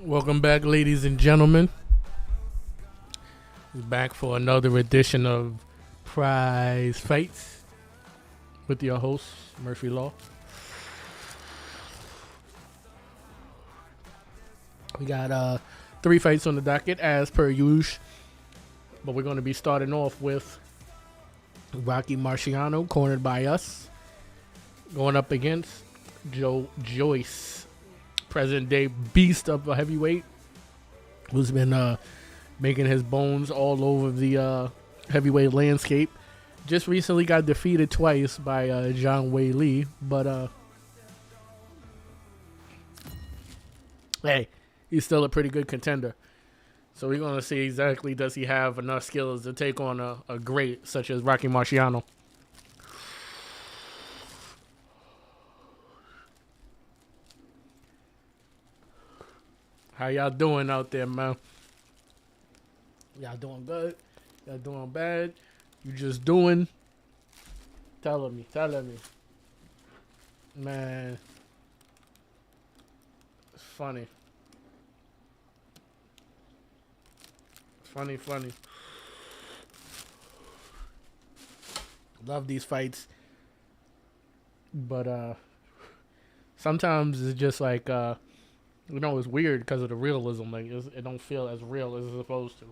Welcome back, ladies and gentlemen. We're back for another edition of Prize Fights with your host, Murphy Law. We got 3 fights on the docket as per usual, but we're going to be starting off with Rocky Marciano, cornered by us, going up against Joyce, present day beast of a heavyweight, who's been making his bones all over the heavyweight landscape. Just recently got defeated twice by Zhang Wei Li, but hey, he's still a pretty good contender. So we're going to see exactly does he have enough skills to take on a great such as Rocky Marciano. How y'all doing out there, man? Y'all doing good? Y'all doing bad? You just doing? Telling me. Man, it's funny. Funny. Love these fights. But sometimes it's just like, it's weird because of the realism. Like, it don't feel as real as it's supposed to.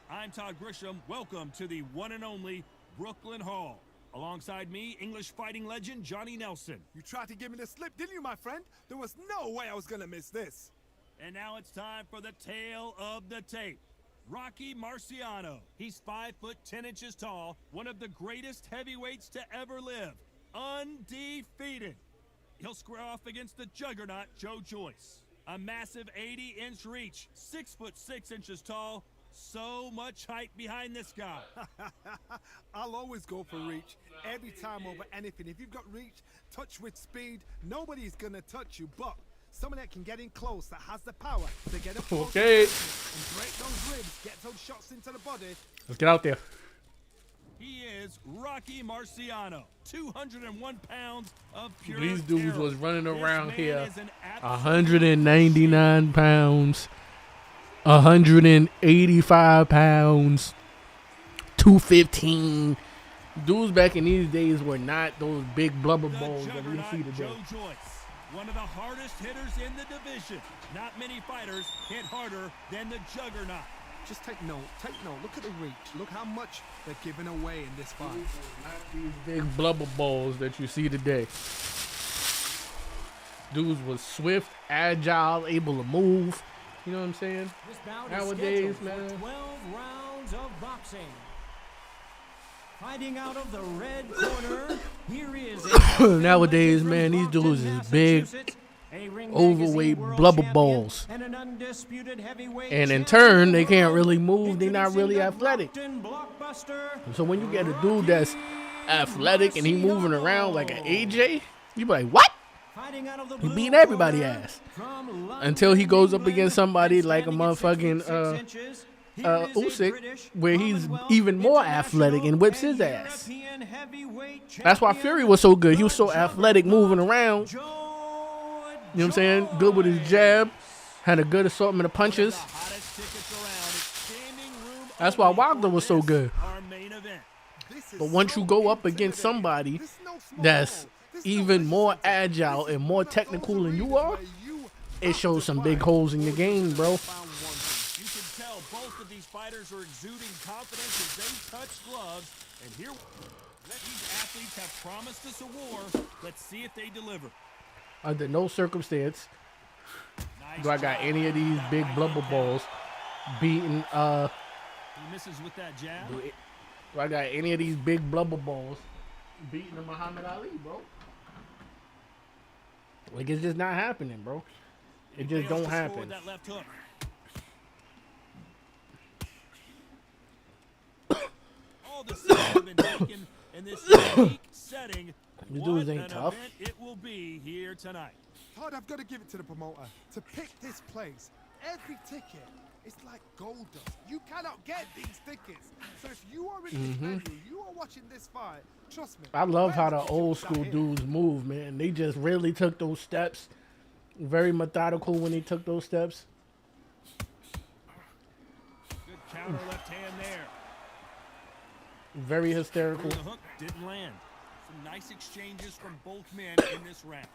I'm Todd Grisham. Welcome to the one and only Brooklyn Hall. Alongside me, English fighting legend Johnny Nelson. You tried to give me the slip, didn't you, my friend? There was no way I was gonna miss this. And now it's time for the tale of the tape. Rocky Marciano. He's 5 foot 10 inches tall, one of the greatest heavyweights to ever live. Undefeated. He'll square off against the juggernaut Joe Joyce. A massive 80-inch reach, 6 foot 6 inches tall. So much height behind this guy. I'll always go for reach. Every time over anything. If you've got reach, touch with speed, nobody's gonna touch you. But someone that can get in close, that has the power to get up close Okay. and break those ribs, get those shots into the body. Let's get out there. He is Rocky Marciano, 201 pounds of pure These dudes terror. was running around This man here is an absolute 199 pounds, 185 pounds, 215. Dudes back in these days were not those big blubber balls that we see today. Joe Joyce, one of the hardest hitters in the division. Not many fighters hit harder than the juggernaut. Just take note. Look at the reach. Look how much they're giving away in this fight. Not these big blubber balls that you see today. Dudes was swift, agile, able to move. You know what I'm saying? This bout Nowadays, is scheduled man. for 12 rounds of boxing. Fighting out of the red corner, here is Nowadays, man, these dudes is big, overweight blubber balls. And in turn, they can't really move. They're not really athletic. So when you get a dude that's athletic and he moving around like an AJ, you be like, what? He beating everybody ass. Until he goes up against somebody like a motherfucking Usyk, where he's even more athletic and whips his ass. That's why Fury was so good. He was so athletic moving around. You know what I'm saying? Good with his jab. Had a good assortment of punches. That's why Wilder was so good. But once you go up against somebody that's even more agile and more technical than you are, it shows some big holes in your game, bro. You can tell both of these fighters are exuding confidence as they touch gloves. And here, these athletes have promised us a war. Let's see if they deliver. under no circumstance Nice do I got job any of these that big right blubber hand balls beating counter. He misses with that jab. do I got any of these big blubber balls beating the Muhammad Ali, bro? Like, it's just not happening, bro. It just Fails don't to score with happen. that left hook. All the sets have been taken in this unique setting. These What dudes ain't an tough. event it will be here tonight. Todd, I've got to give it to the promoter. To pick this place, every ticket, it's like gold dust. You cannot get these tickets. So if you are in this venue, you are watching this fight, trust me. I love how the where's old ticket school here? dudes move, man. They just really took those steps. Very methodical when they took those steps. Good counter left hand there. Very hysterical. The hook didn't land. Some nice exchanges from both men in this round.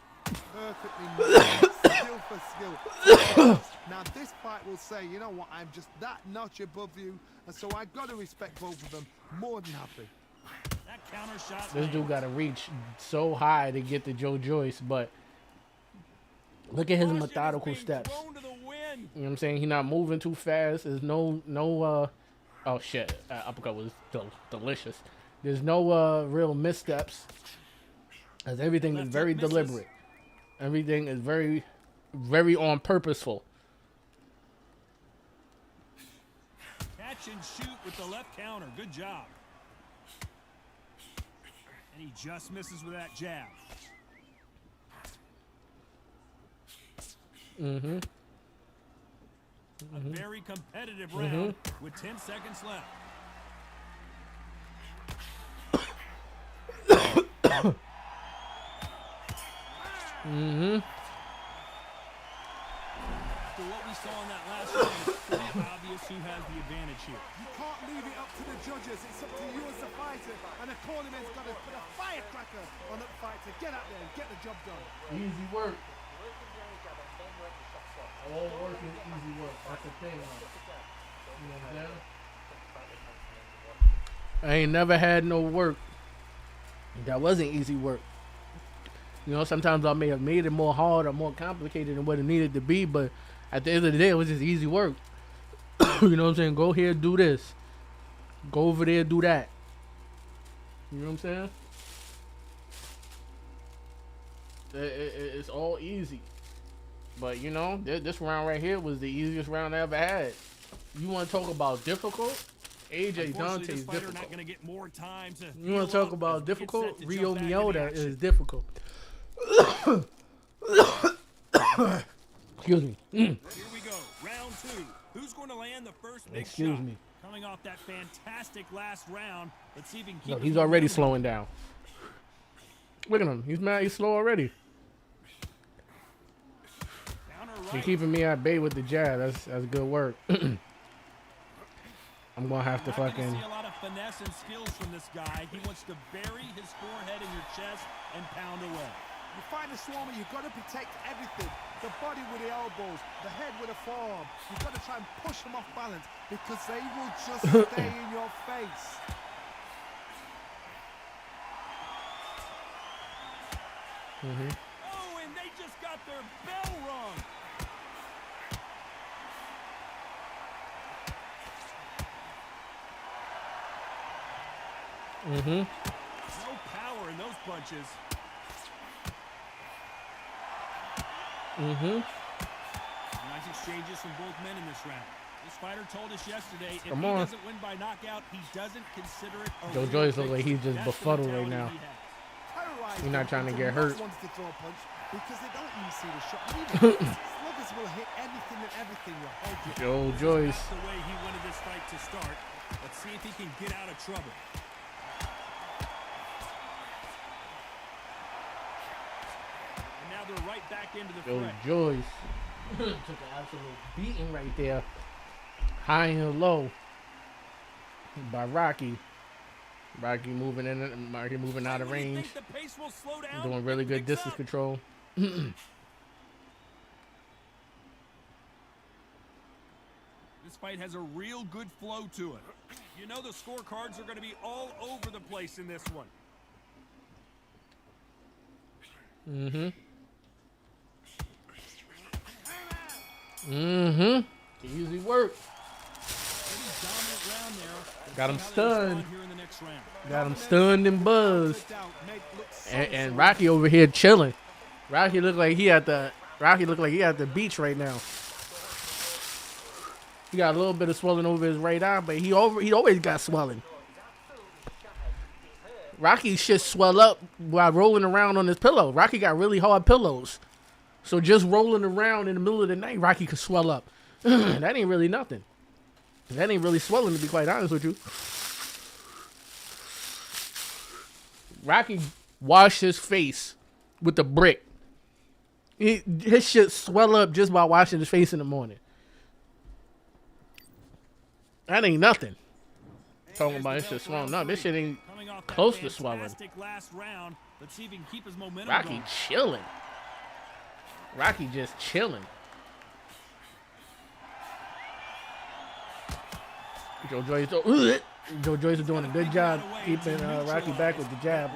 Perfectly matched, skill for skill. Now this fight will say, you know what, I'm just that notch above you, and so I got to respect both of them. More than happy. That counter shot. This dude got to reach so high to get to Joyce, but look at his methodical steps. Thrown to the wind. You know what I'm saying? He's not moving too fast. There's no oh shit, uppercut was delicious. There's no real missteps, as everything is Left very hook misses. deliberate. Everything is very, very on purposeful. Catch and shoot with the left counter. Good job. And he just misses with that jab. Mm-hmm. A very competitive round with 10 seconds left. After what we saw in that last round, it's pretty obvious who has the advantage here. You can't leave it up to the judges. It's up to you as a fighter, and the cornerman's got to put a firecracker on that fighter. Get out there and get the job done. Easy work. All work is easy work. That's the thing. You know what I'm saying? I ain't never had no work that wasn't easy work. You know, sometimes I may have made it more hard or more complicated than what it needed to be, but at the end of the day, it was just easy work. You know what I'm saying? Go here, do this. Go over there, do that. You know what I'm saying? It's all easy. But, you know, this round right here was the easiest round I ever had. You want to talk about difficult? AJ Unfortunately, Dante's this fighter difficult. not going to get more time to You want to heal talk up about as we get difficult? set to Rio jump back into Miyota action. is difficult. Excuse me. Here we go. Round two. Who's going to land the first big Excuse shot? me. Coming off that fantastic last round. Let's see if he can keep Look, his he's already momentum. slowing down. Look at him. He's mad. He's slow already. Counter He's right. keeping me at bay with the jab. That's good work. I'm going to have to Not gonna fucking... see a lot of finesse and skills from this guy. He wants to bury his forehead in your chest and pound away. You find a swarmer, you've got to protect everything. The body with the elbows, the head with a forearm. You've got to try and push them off balance because they will just stay in your face. Oh, and they just got their bell rung. Mm-hmm. No power in those punches. Mm-hmm. Nice exchanges from both men in this round. This fighter told us yesterday if Come he on. doesn't win by knockout, he doesn't consider it a Joyce real look like victory. he's just That's the befuddled right mentality now. he has. Terrorize You're not them trying to until get the hurt. last ones to throw a punch because they don't even see the shot. Sluggers will hit anything and everything you hold you. Yo, Joyce. That's the way he wanted this fight to start. Let's see if he can get out of trouble. And now they're right back into the Yo, fray. Joyce. Took an absolute beating right there. High and low. By Rocky. Rocky moving in, Rocky moving out of When you range. think the pace will slow down, Doing really it good picks distance up. control. This fight has a real good flow to it. You know the scorecards are going to be all over the place in this one. Mm-hmm. Mm-hmm. Easy work. Pretty dominant round there. Got him Let's see how they respond stunned. here in the next round. Got him stunned and buzzed. Doubt, mate, looks so, And so Rocky over here chilling. Rocky looked like he at the beach right now. He got a little bit of swelling over his right eye, but he always got swelling. Rocky shit swell up while rolling around on his pillow. Rocky got really hard pillows. So just rolling around in the middle of the night, Rocky could swell up. That ain't really nothing. That ain't really swelling, to be quite honest with you. Rocky washed his face with the brick. His shit swell up just by washing his face in the morning. That ain't nothing. Talking about his shit swelling up. This shit ain't Coming off that close to swelling. fantastic last round. Let's see if he can keep his momentum Rocky going. chilling. Rocky just chilling. Joe Joyce is doing a good job keeping Rocky back with the jab.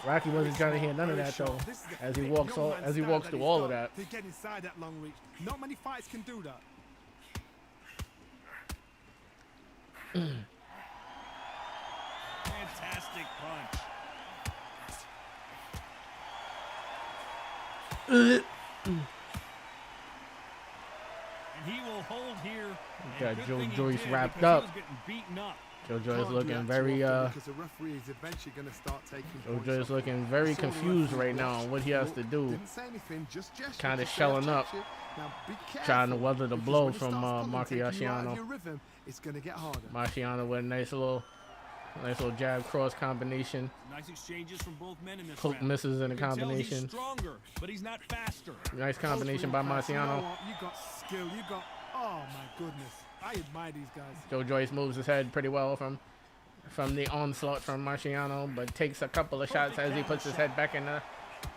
Rocky wasn't trying to hear none of that though. As he walks through all of that. To get inside that long reach. Not many fights can do that. Fantastic punch. And he will hold here. Got And good Joe thing he Joyce did, wrapped because up. he was getting beaten up. Joe Joyce Can't do looking that very too often because the referee is eventually going to start taking Joe points Joyce off. looking very Saw the confused referee right now watch, on what he has to do. Didn't say anything, just gestured Kinda to say, shelling "I up, touch you." Now, be trying to careful, weather the because blow when it from, starts pulling, taking you out of Marciano. your rhythm, it's going to get harder. Marciano with a nice little jab cross combination. Nice exchanges from both men in this Hook round. misses in a You can tell combination. He's stronger, but he's not faster. Nice combination by You know Marciano. what? You got skill. You got. Oh my goodness. I admire these guys. Joe Joyce moves his head pretty well from the onslaught from Marciano, but takes a couple of shots as he puts his head back in the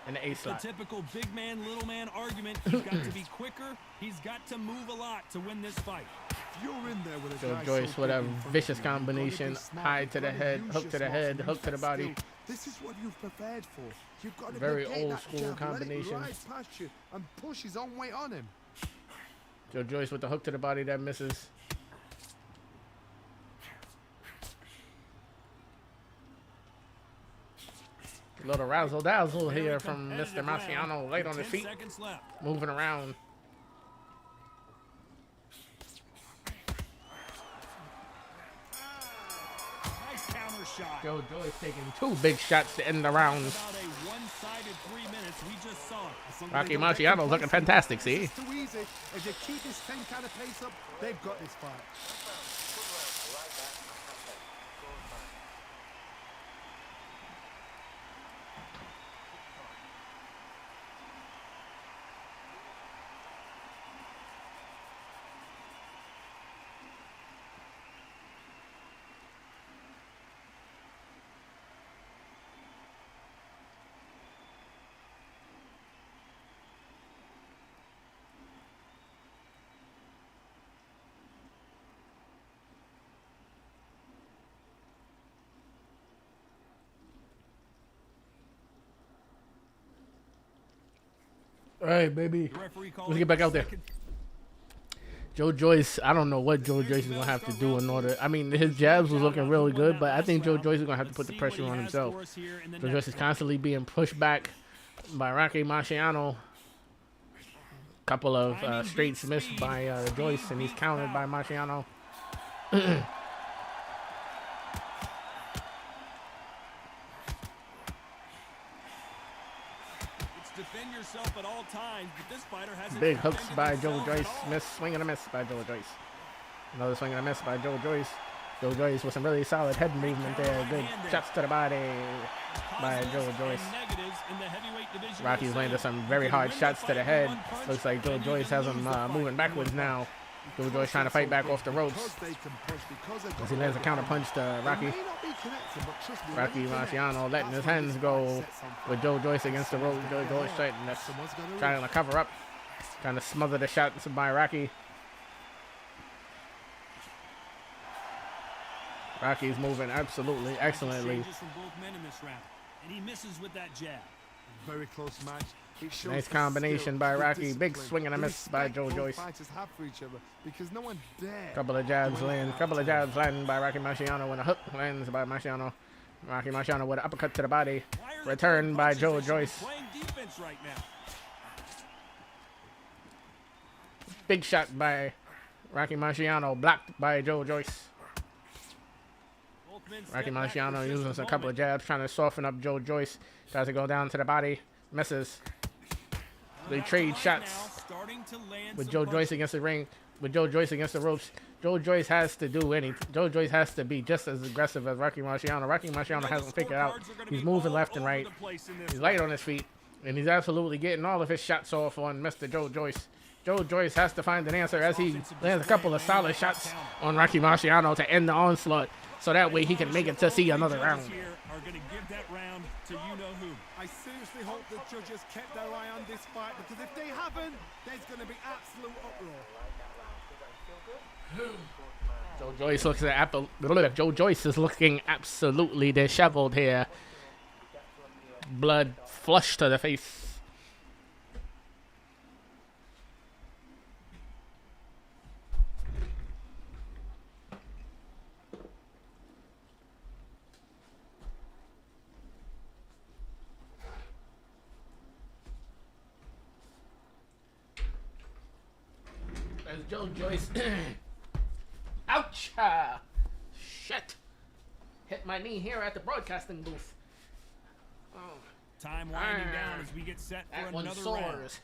A The slot. typical big man, little man argument. He's got to be quicker. He's got to move a lot to win this fight. If you're in there with a Joe guy Joyce so with a big in front of vicious you, you've gotta be combination, smart. high You've to the gotta head, use hook your to the smarts head, and hook use to the that body. skill. This is what you've prepared for. You've got to Very negate old that school jab, combination. Let it ride past you and push his own weight on him. Joe Joyce with the hook to the body that misses. A little razzle dazzle here from Mr. Marciano, late on his 10 feet, seconds left. moving around. Nice counter shot. Joe Joyce taking 2 big shots to end the round. About a one-sided 3 minutes. We just saw it. Something Rocky they don't get Marciano's looking complacent. fantastic, see? It's too easy. If they keep this same kind of pace up, they've got this fight. All right, baby. The referee called Let's get back out there. second. Joe Joyce, I don't know what Joe Joyce is going to have to do in order. I mean, his jabs was looking really good, but I think Joe Joyce is going to have to put the pressure on himself. Joe Joyce is constantly being pushed back by Rocky Marciano. Couple of straights missed by Joyce, and he's countered by Marciano. Defend yourself at all times, but this fighter hasn't Big hooks defended by Joe himself at Joyce. all. Miss, swing and a miss by Joe Joyce. Another swing and a miss by Joe Joyce. Joe Joyce with some really solid head movement there. Good shots to the body by Joe Positives Joyce. and negatives in the heavyweight division. Rocky's landed some very hard shots to the head. Looks like Joe Joyce has him moving backwards now. Joe Joyce trying to fight back off the ropes as he lands a counter punch to Rocky. Rocky Marciano letting his hands go with Joe Joyce against the rope. Joe Joyce trying to cover up, trying to smother the shots by Rocky. Rocky's moving absolutely excellently. Exchanges from both men in this round, and he misses with that jab. Very close match. It shows Nice the combination skill, by the Rocky. Big discipline, swing and a the miss by respect Joe both Joyce. fighters have for each other, because no one dare. Couple of jabs land. Couple of jabs landing by Rocky Marciano. When a hook lands by Marciano. Rocky Marciano with an uppercut to the body. Why are they Return throwing by punches? Joe They should be Joyce. playing defense right now. Big shot by Rocky Marciano. Blocked by Joe Joyce. Both men Rocky step back for Marciano just using a a couple of moment. jabs, trying to soften up Joe Joyce. Tries to go down to the body. Misses. They Back to trade line shots now, starting to land with some Joe Joyce punches. against the ring. With Joe Joyce against the ropes. Joe Joyce has to do anything. Joe Joyce has to be just as aggressive as Rocky Marciano. Rocky Marciano hasn't figured out. Scorecards are gonna He's be moving all left and over right. the place in this He's one. light on his feet. And he's absolutely getting all of his shots off on Mr. Joe Joyce. Joe Joyce has to find an answer as he lands a couple of solid shots on Rocky Marciano to end the onslaught. So that way he can make it to see another round. Here are going to give that round to you-know-who. I seriously hope the judges kept their eye on this fight, because if they haven't, there's going to be absolute uproar. Joe Joyce is looking absolutely disheveled here. Blood flush to the face. There's Joe Joyce. Ouch! Shit! Hit my knee here at the broadcasting booth. Oh, Time winding down as we get set for that one another round. soars.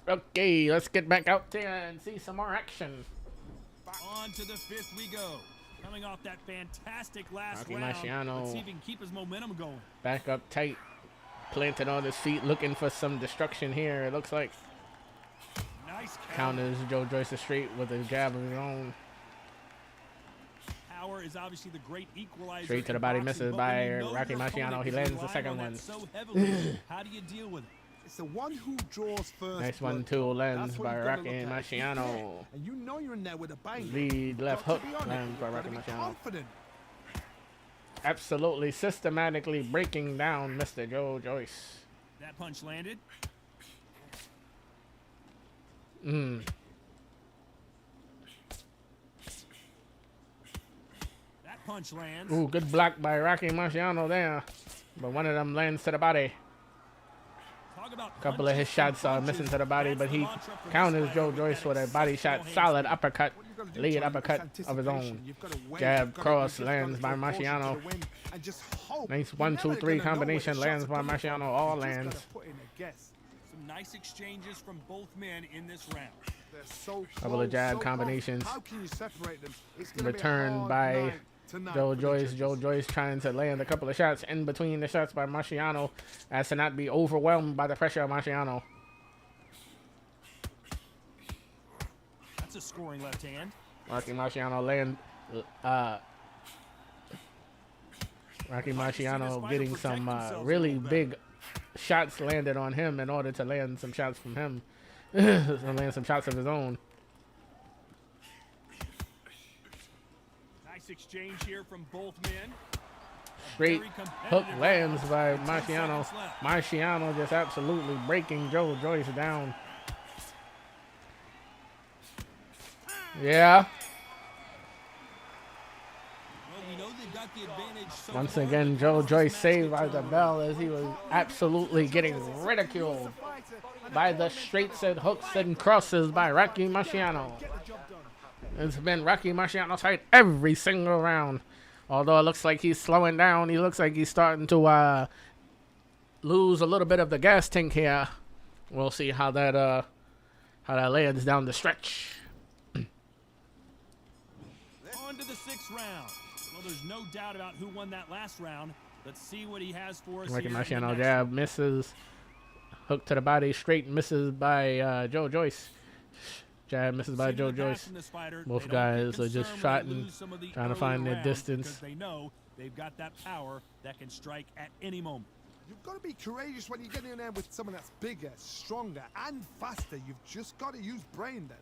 Okay, let's get back out there and see some more action. On to the fifth we go. Coming off that fantastic last Rocky round. Marciano. Let's see if he can keep his momentum going. Back up tight, planted on his feet, looking for some destruction here. It looks like Nice counters Joe Joyce straight with a jab of his own. Power is obviously the great equalizer. Straight to the in body, boxing, misses but by when you know Rocky your Marciano. opponent He is lands the relying second on that one. so heavily, how do you deal with it? It's the one who draws first. Nice blood. 1-2 lands That's what by you've gotta Rocky look at. If you're Marciano. there And you know you're in there with a bang. Lead left Got hook to be on it. lands by You've Rocky gotta be Marciano. confident. Absolutely systematically breaking down Mr. Joe Joyce. That punch landed. That punch lands. Ooh, good block by Rocky Marciano there. But one of them lands to the body. Talk about Couple of his shots are missing to the body, but he counters Joe Joyce with a body shot. Solid uppercut. What you've gotta do, Lead Johnny, uppercut is of his own. anticipation. You've gotta wait, Jab you've gotta- cross you've just gotta lands by feel fortunate to Marciano. win and just hope. Nice You're 1-2-3 never gonna know combination where the lands shots by are coming from. Marciano. All You just lands. gotta put in a guess. Some nice exchanges from both men in this round. They're so Couple of close, jab so close. combinations. How can you separate them? It's gonna be a Returned hard by night tonight Joe for the Joyce. judges. Joe Joyce trying to land a couple of shots in between the shots by Marciano as to not be overwhelmed by the pressure of Marciano. That's a scoring left hand. Rocky Marciano Rocky Marciano getting some really big shots landed on him in order to land some shots from him. To land some shots of his own. Nice exchange here from both men. Straight Very competitive hook round. lands by 10 Marciano. seconds left. Marciano just absolutely breaking Joe Joyce down. Yeah. Well, we know they've got the advantage so Once far, again, but Joe how does Joyce this match saved get by the turned? bell as he was absolutely getting ridiculed by the straights and hooks and crosses by Rocky Marciano. Get the job done. It's been Rocky Marciano's fight every single round. Although it looks like he's slowing down, he looks like he's starting to lose a little bit of the gas tank here. We'll see how that lands down the stretch. On to the sixth round. Well, there's no doubt about who won that last round. Let's see what he has for us Rocky here in the Marciano next jab one. misses. Hook to the body, straight misses by Joe Joyce. Jab misses by Sitting Joe in the back Joyce. from this fighter, Both they don't get guys are just concerned when they shotting, lose some of the trying to earlier find their rounds distance. because they know they've got that power that can strike at any moment. You've got to be courageous when you get in there with someone that's bigger, stronger, and faster. You've just got to use brain then.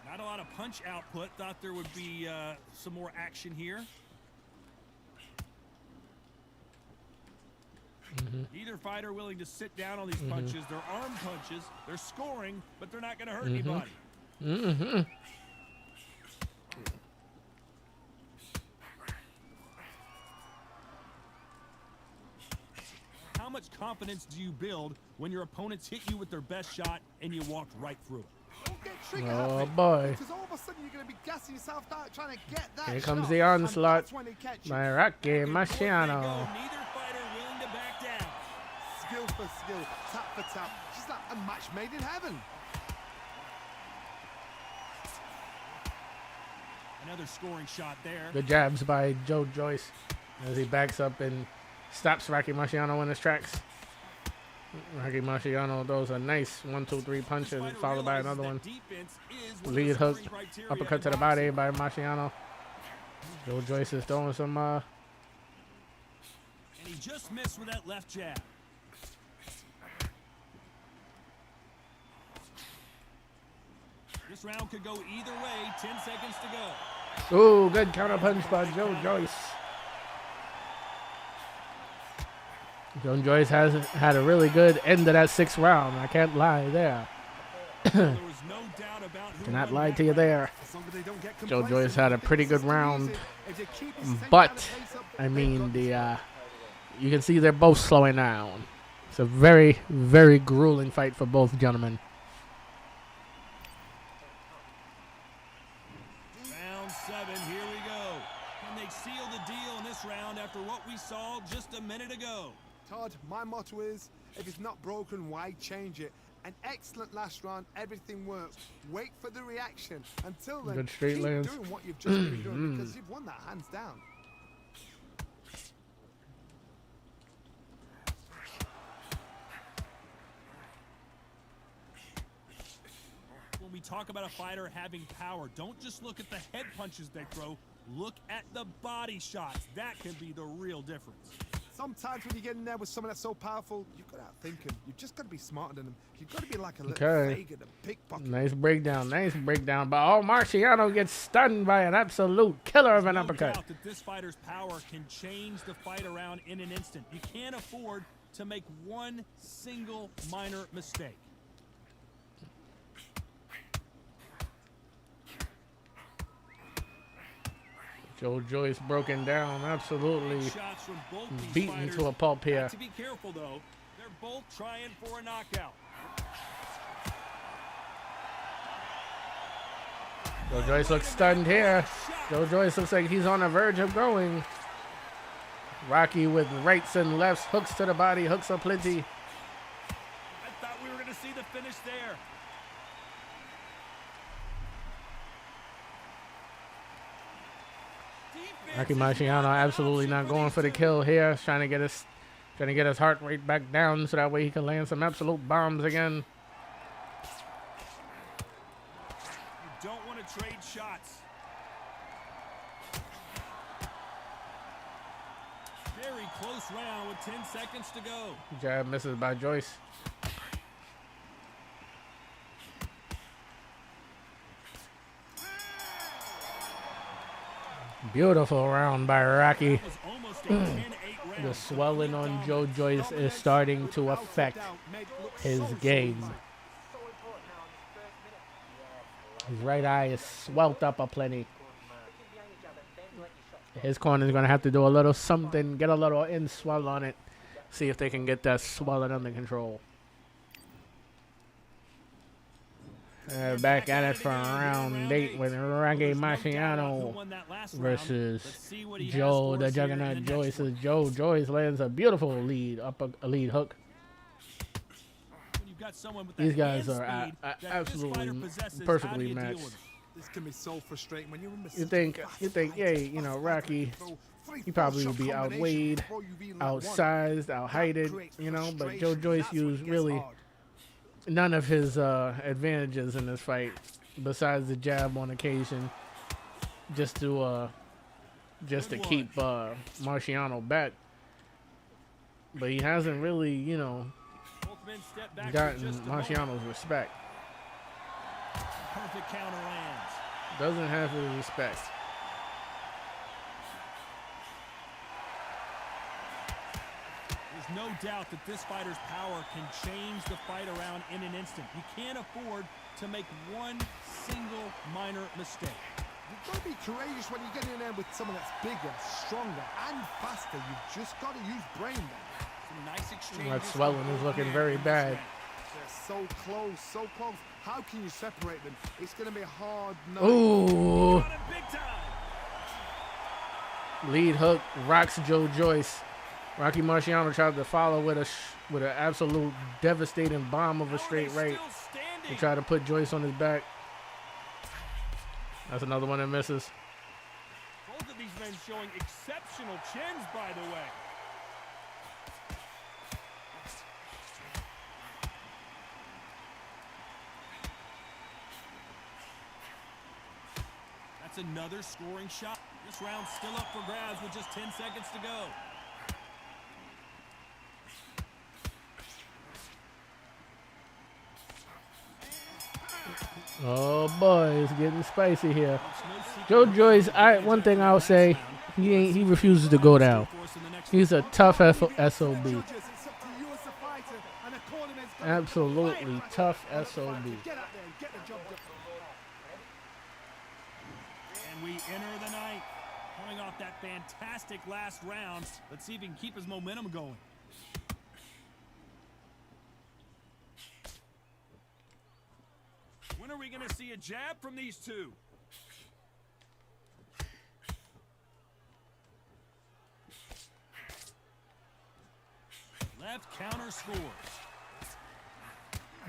Not a lot of punch output. Thought there would be some more action here. Neither fighter willing to sit down on these punches. They're arm punches. They're scoring, but they're not going to hurt anybody. How much confidence do you build when your opponents hit you with their best shot and you walk right through it? Don't get trigger Oh happy, boy. because all of a sudden you're going to be gassing yourself out trying to get that Here shot, comes the and onslaught that's when they catch you. by Rocky Neither Marciano. fighter willing to back down. Skill for skill, tap for tap. She's like a match made in heaven. Another scoring shot there. Good jabs by Joyce as he backs up and stops Rocky Marciano in his tracks. Rocky Marciano throws a nice 1, 2, 3 punches followed by another one. Lead hook, uppercut to the body by Marciano. Joyce is throwing some And he just missed with that left jab. This round could go either way. 10 seconds to go. ooh, good counter punch by Joyce. Joyce has had a really good end of that 6th round. I can't lie there. There was no doubt about who Cannot won lie that to you round. there. As long as they don't get Joyce complacent, had a if pretty it's good still round, easy, if they keep the same but kind of pace up, I they've mean got this. you can see they're both slowing down. It's a very, very grueling fight for both gentlemen. Round 7, here we go. Can they seal the deal in this round after what we saw just a minute ago? Todd, my motto is, if it's not broken, why change it? An excellent last round, everything works. Wait for the reaction. Until then, Good straight keep lands. doing what you've just been doing, because you've won that hands down. When we talk about a fighter having power, don't just look at the head punches they throw. Look at the body shots. That can be the real difference. Sometimes when you get in there with someone that's so powerful, you've got to outthink him. You've just got to be smarter than him. You've got to be like a little Okay. faggot and pickpocket. Nice breakdown. But oh, Marciano gets stunned by an absolute killer of an No uppercut. doubt that this fighter's power can change the fight around in an instant. You can't afford to make one single minor mistake. Joyce broken down, absolutely Shots from both these beaten fighters. to a pulp here. Got to be careful though. They're both trying for a knockout. Joyce looks stunned here. Joyce looks like he's on the verge of going. Rocky with rights and lefts, hooks to the body, hooks aplenty. I thought we were going to see the finish there. Rocky Marciano absolutely not going for the kill here. Trying to get his heart rate back down so that way he can land some absolute bombs again. You don't want to trade shots. Very close round with 10 seconds to go. Jab misses by Joyce. Beautiful round by Rocky. That was almost a 10-8 round. The swelling on Joyce is starting to affect his game. His right eye is swelled up aplenty. His corner is going to have to do a little something, get a little in-swell on it, see if they can get that swelling under control. Back at it for round 8 with Rocky Marciano versus Joe the Juggernaut Joyce. As Joyce lands a beautiful lead hook. These guys are absolutely perfectly matched. This can be so frustrating when you're in the You think, yeah, you know, Rocky, he probably would be outweighed, outsized, outheighted, you know, but Joyce used really none of his advantages in this fight, besides the jab on occasion, just to keep Marciano back. But he hasn't really, you know, gotten Marciano's respect. Terrific counter lands. Doesn't have his respect. There's no doubt that this fighter's power can change the fight around in an instant. You can't afford to make one single minor mistake. You've got to be courageous when you get in there with someone that's bigger, stronger, and faster. You've just got to use brain there. Some nice exchanges. That swelling is looking very bad. They're so close, so close. How can you separate them? It's going to be a hard night. Ooh. Got him big time. Lead hook rocks Joe Joyce. Rocky Marciano tried to follow with an absolute devastating bomb of a straight right to try to put Joyce on his back. That's another one that misses. Both of these men showing exceptional chins, by the way. That's another scoring shot. This round's still up for grabs with just 10 seconds to go. Oh boy, it's getting spicy here. Joe Joyce, one thing I'll say, he refuses to go down. He's a tough SOB. Absolutely tough SOB. And we enter the night coming off that fantastic last round. Let's see if he can keep his momentum going. When are we going to see a jab from these two? Left counter scores.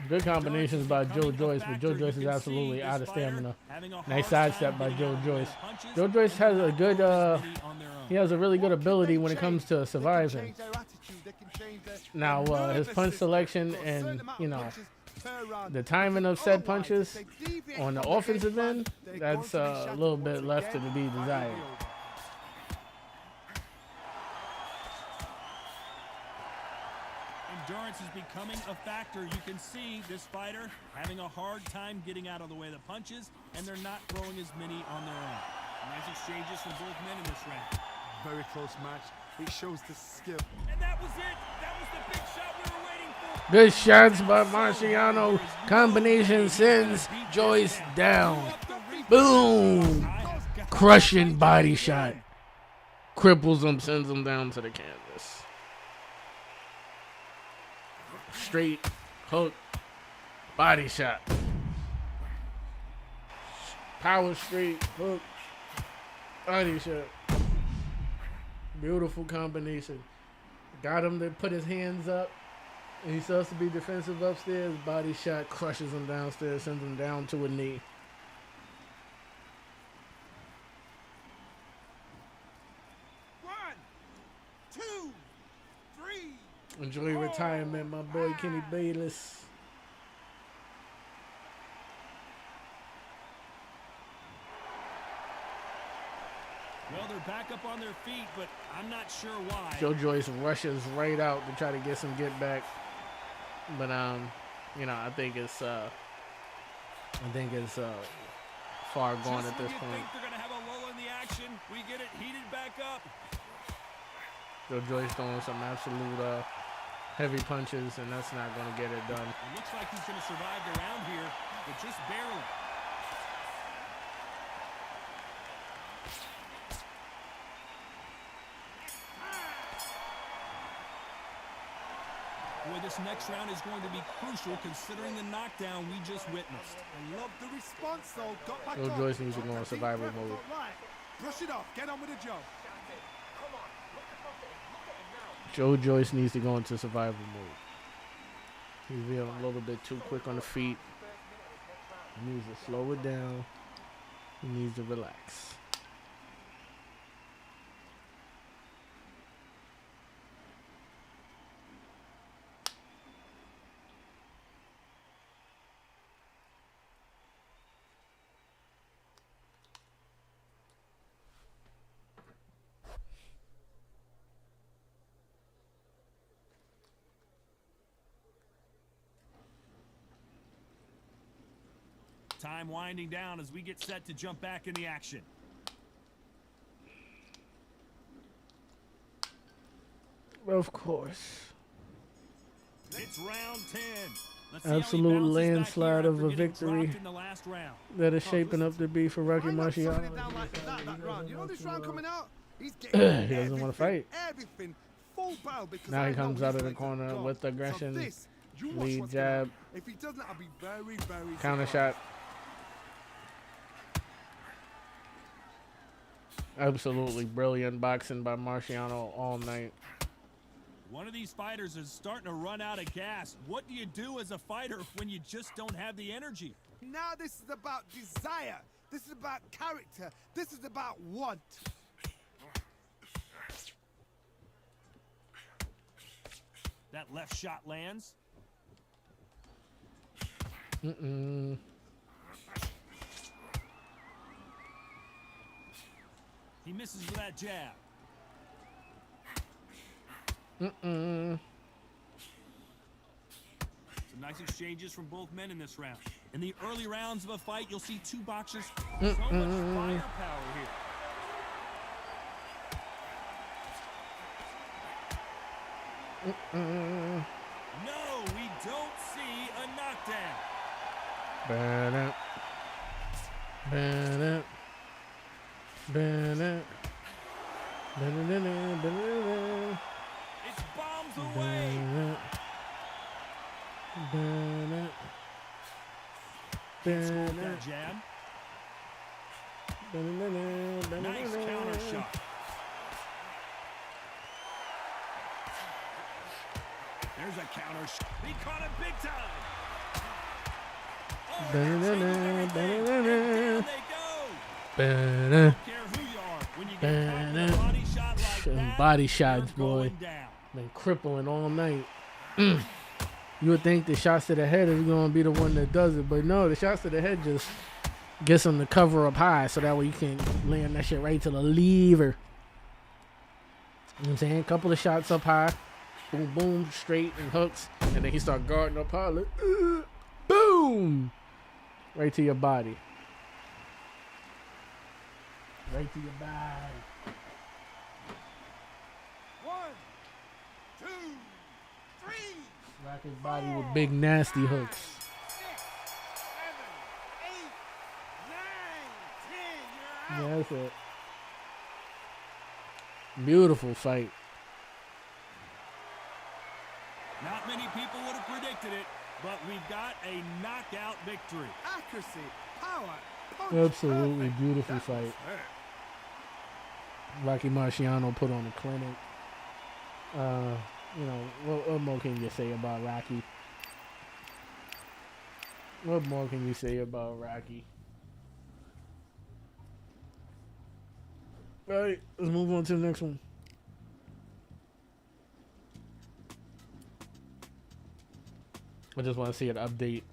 Good combinations by Joe Joyce, but Joe Joyce is absolutely out of stamina. Nice sidestep by Joe Joyce. Joe Joyce has a good, he has a really good ability when it comes to surviving. Now, his punch selection and, the timing of said punches on the offensive end, that's a little bit left to be desired. Endurance is becoming a factor. You can see this fighter having a hard time getting out of the way of the punches, and they're not throwing as many on their own. Nice exchanges from both men in this round. Very close match. It shows the skill. And that was it. That was the big shot we were waiting for. Good shots by Marciano. Combination sends Joyce down. Boom! Crushing body shot. Cripples him, sends him down to the canvas. Straight hook, body shot. Power straight hook, body shot. Beautiful combination. Got him to put his hands up. And he's supposed to be defensive upstairs. Body shot crushes him downstairs, sends him down to a knee. One, two, three. Enjoy retirement, my boy Kenny Bayless. Well, they're back up on their feet, but I'm not sure why. Joe Joyce rushes right out to try to get some get back. But I think it's far gone at this point. Think they're gonna have a lull in the action. We get it heated back up. Joe Joyce throwing some absolute heavy punches, and that's not going to get it done. It looks like he's going to survive the round here, but just barely. Boy, this next round is going to be crucial considering the knockdown we just witnessed. I love the response, though. Got back Joe up. Joyce needs to go in survival mode. Right. Brush it off. Get on with the job. Joe Joyce needs to go into survival mode. He's being a little bit too quick on the feet. He needs to slow it down. He needs to relax. Time winding down as we get set to jump back in the action. Of course. It's round 10. Let's see how he Absolute bounces back here landslide of after a getting victory dropped in the last round. that is shaping up to be for Rocky Why not shutting Marciano. it down like that round? You know this round coming out? He's He getting doesn't want to fight. everything full barrel because Now I he know comes he's out of the ready to corner go. with So aggression, this, you watch lead what's gonna happen. jab, If he doesn't, I'll be very, very counter surprised. shot. Absolutely brilliant boxing by Marciano all night. One of these fighters is starting to run out of gas. What do you do as a fighter when you just don't have the energy? Now this is about desire. This is about character. This is about want. That left shot lands. Mm-mm. He misses with that jab. Mm-mm. Some nice exchanges from both men in this round. In the early rounds of a fight, you'll see two boxers. So much firepower here. No, we don't see a knockdown. Ba-da. Ba-da. Ba-da. Ba-da-da-da, ba-da-da-da. It's bombs away. Ba-da. With Ba-da. that jab. Ba-da-da-da, Nice ba-da-da-da. counter shot. There's a counter shot. He caught him big time. Oh, they're changing everything. And down they go. Ba-da. Care who you are. When you get caught with a body shot like Them that, body shots, you're boy. going down. Been crippling all night. You would think the shots to the head is going to be the one that does it, but no, the shots to the head just gets them to cover up high so that way you can land that shit right to the lever. You know what I'm saying? Couple of shots up high, boom, boom, straight and hooks, and then he start guarding up high, like, boom, right to your body. Right to your body. 1, 2, 3, Rock his body with big nasty hooks. 6, 7, 8, 9, 10. You're out. Yeah, that's it. Beautiful fight. Not many people would have predicted it, but we've got a knockout victory. Accuracy, power, punch, Absolutely perfect. beautiful That was fight. fair. Rocky Marciano put on a clinic. You know, what more can you say about Rocky? What more can you say about Rocky? All right, let's move on to the next one. I just want to see an update.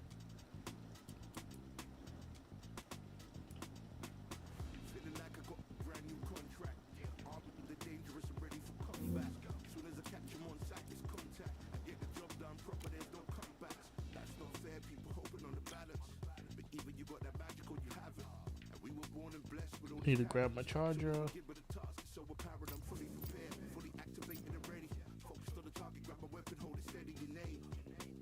Feeling like I got a brand new contract. Armed with the dangerous and ready for comeback. Soon as I catch him on sack, it's contact. I get the job done proper, there's no comebacks. That's not fair, people hoping on the balance. But even you got that magical, you have it. And we were born and blessed with all Need to these grab my talents. charger. Give it a task, it's so apparent I'm fully prepared, fully activated and ready. Focused on the target, grab my weapon, hold it steady, your name.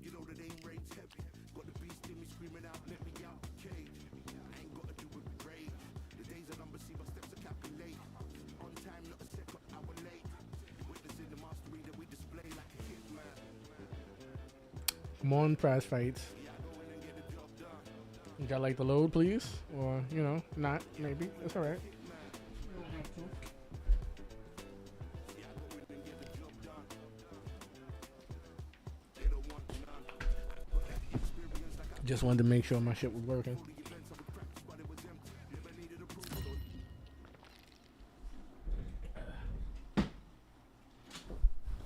You know that aim rain's heavy. Got the beast in me screaming out, let me out the cage. I ain't gotta do it with rage. The days are numbered, see my steps are calculated. On time, not a second hour late. Witnessing the mastery that we display like a hitman. Come on, prize fights. You got like the load, please? Or, you know, not, maybe. That's all right. Just wanted to make sure my shit was working.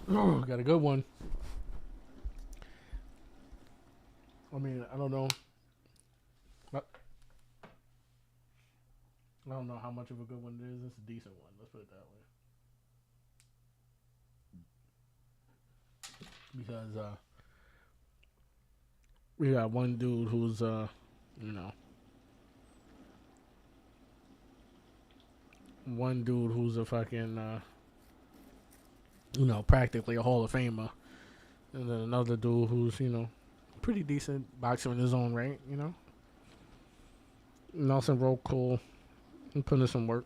Oh, got a good one. I mean, I don't know. I don't know how much of a good one it is. It's a decent one. Let's put it that way. Because we got one dude who's you know, one dude who's a fucking, practically a Hall of Famer. And then another dude who's, pretty decent boxer in his own right, Nelson Rokohl, putting in some work.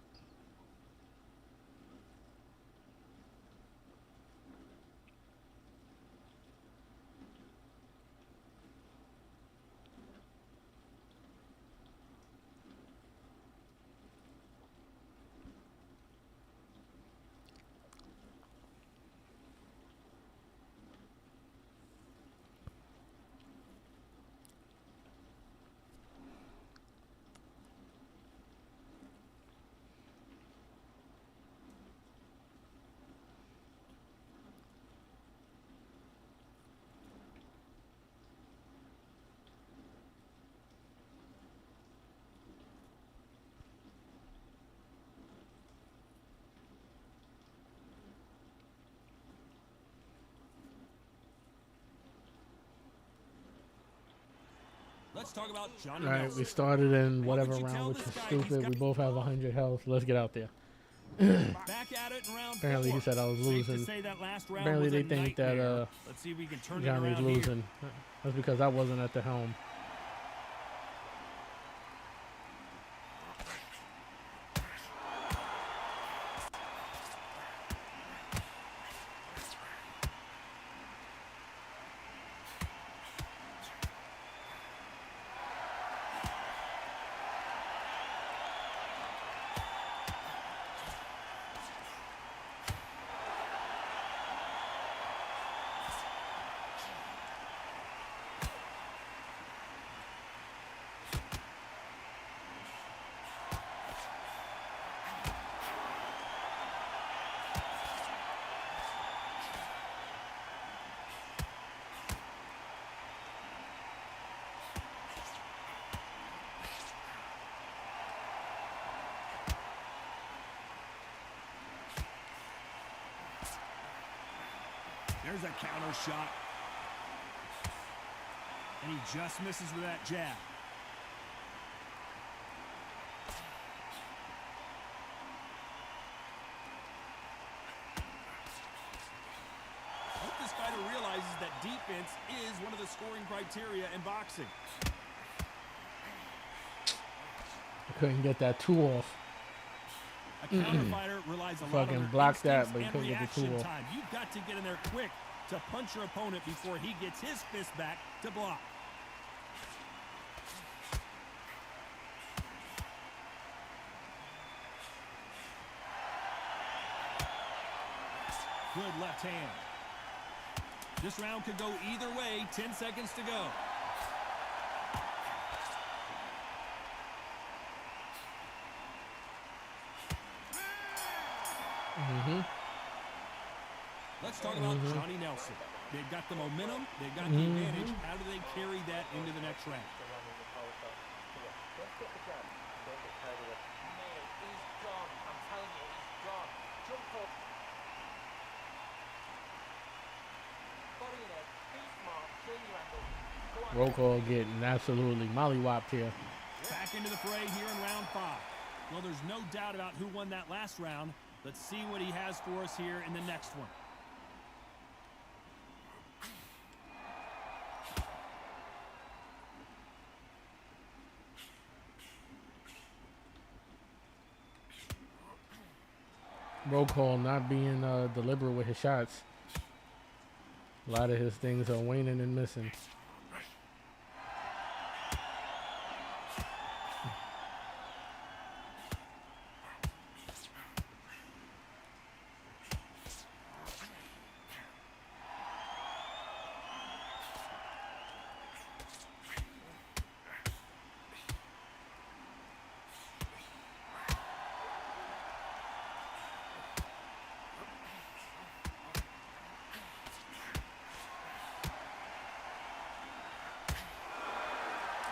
Let's talk about Johnny All right, Nelson. we started in What whatever would you round, tell which this is guy? stupid. He's We got- both have 100 health. Let's get out there. Back at it in round Apparently, he 4. said I was Safe to losing. say that last round Apparently, was they a think nightmare. that Let's see if we can turn it Johnny's around losing. That's because I wasn't at the helm. There's a counter shot. And he just misses with that jab. I hope this fighter realizes that defense is one of the scoring criteria in boxing. I couldn't get that 2 off. A counter fighter relies a lot on Fucking their blocked that, instincts but he and couldn't get the reaction 2 off. time. You've got to get in there quick to punch your opponent before he gets his fist back to block. Good left hand. This round could go either way. 10 seconds to go. Let's talk about Johnny Nelson. They've got the momentum. They've got the advantage. How do they carry that into the next round? Rokohl getting absolutely mollywopped here. Back into the fray here in round 5. Well, there's no doubt about who won that last round. Let's see what he has for us here in the next one. Rokohl not being deliberate with his shots. A lot of his things are waning and missing.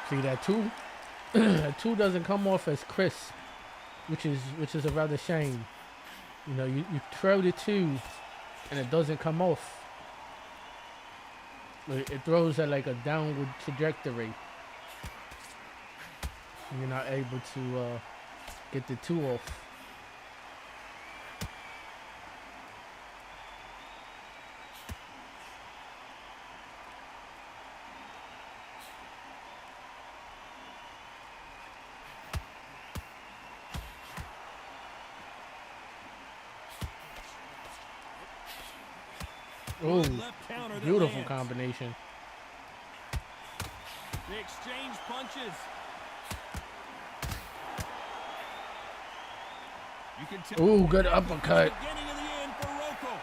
See that 2? That 2 doesn't come off as crisp, which is a rather shame. You know, you throw the 2 and it doesn't come off. It throws at like a downward trajectory. You're not able to get the 2 off. Oh, Good left counter that beautiful lands. combination. They exchange punches. You can tell. Ooh, good That was uppercut. the beginning of the end for Rokohl.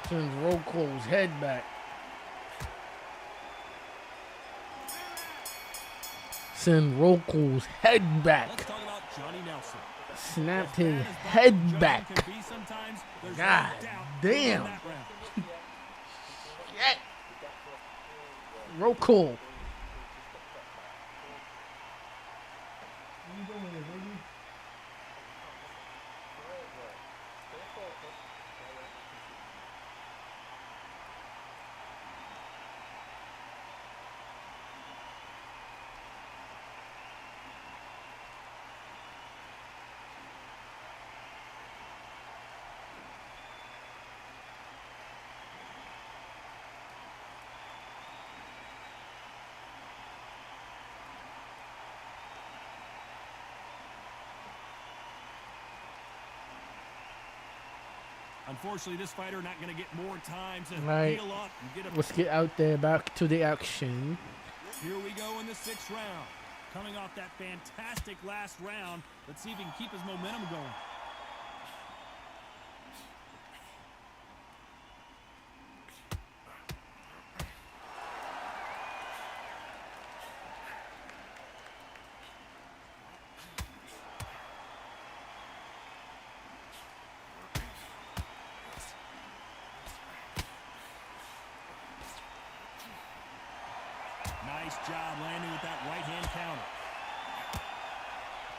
Sends Rokohl's head back. Send Rokohl's head back. Let's talk about Johnny Nelson. Snapped As his bad as boxing head judging back. can be sometimes, there's no God doubt damn. in that round. Rokohl. Unfortunately, this fighter not going to get more time to Right. heal up and get a. Let's get out there, back to the action. Here we go in the 6th round. Coming off that fantastic last round, let's see if he can keep his momentum going. Nice job landing with that right hand counter.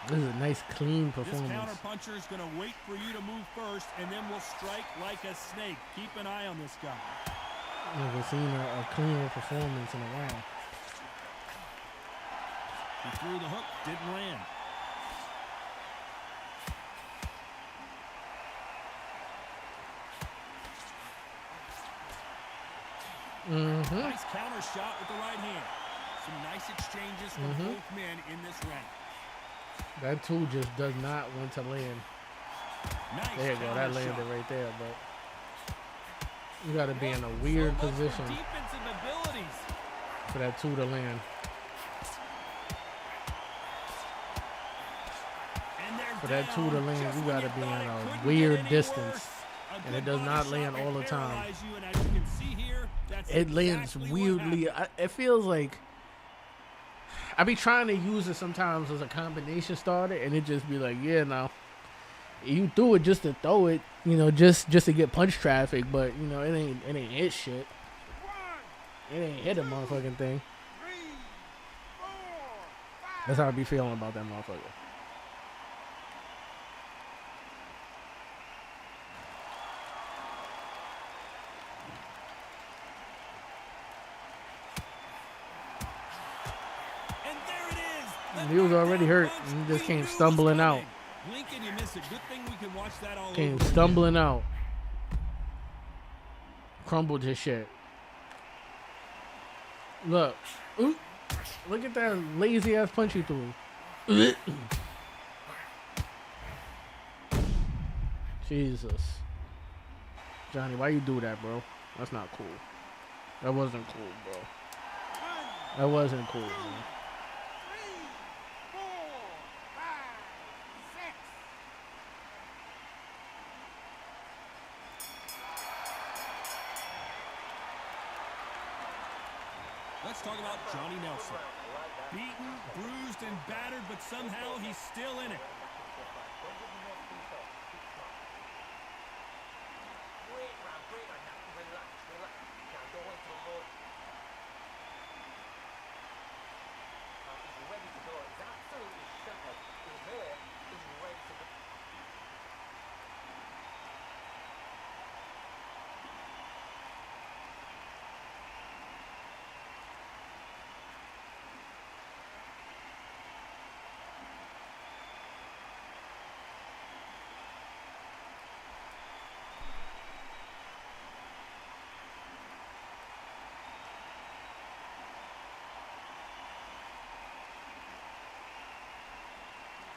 This is a nice, clean This performance. counter puncher is going to wait for you to move first, and then will strike like a snake. Keep an eye on this guy. Never seen a cleaner performance in a while. He threw the hook, didn't land. Nice counter shot with the right hand. Some nice exchanges from both men in this round. That too just does not want to land. Nice There you go. That counter landed shot. right there, but you got to be in a weird So much for position defensive abilities. for that two to land. And they're For that two to down land, just you when got to you be in thought it a couldn't weird get any distance. worse. A And good it does body not shot land can all the time. paralyze you, and as you can see here, that's It lands exactly what weirdly. happened. It feels like I be trying to use it sometimes as a combination starter, and it just be like, yeah, no. You threw it just to throw it, you know, just to get punch traffic, but you know, it ain't hit shit. It ain't hit a motherfucking thing. That's how I be feeling about that motherfucker. And there it is. The He was already knockout hurt, punch and he just we came knew was stumbling out. coming. Blink and you miss it. Good thing we can watch that all Came over again. stumbling out. Crumbled his shit. Look. Ooh. Look at that lazy ass punch he threw. Jesus. Johnny, why you do that, bro? That's not cool. That wasn't cool, bro. That wasn't cool, man. Let's talk about Johnny Nelson. Beaten, bruised, and battered, but somehow he's still in it.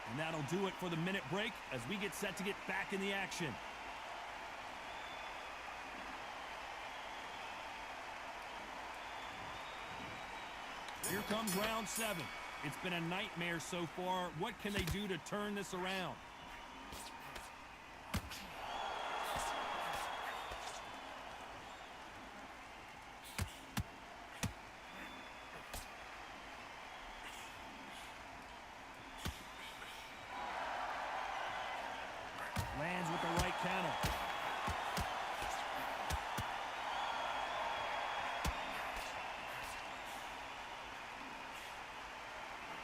And that'll do it for the minute break as we get set to get back in the action. Here comes round 7. It's been a nightmare so far. What can they do to turn this around? Lands with the right counter.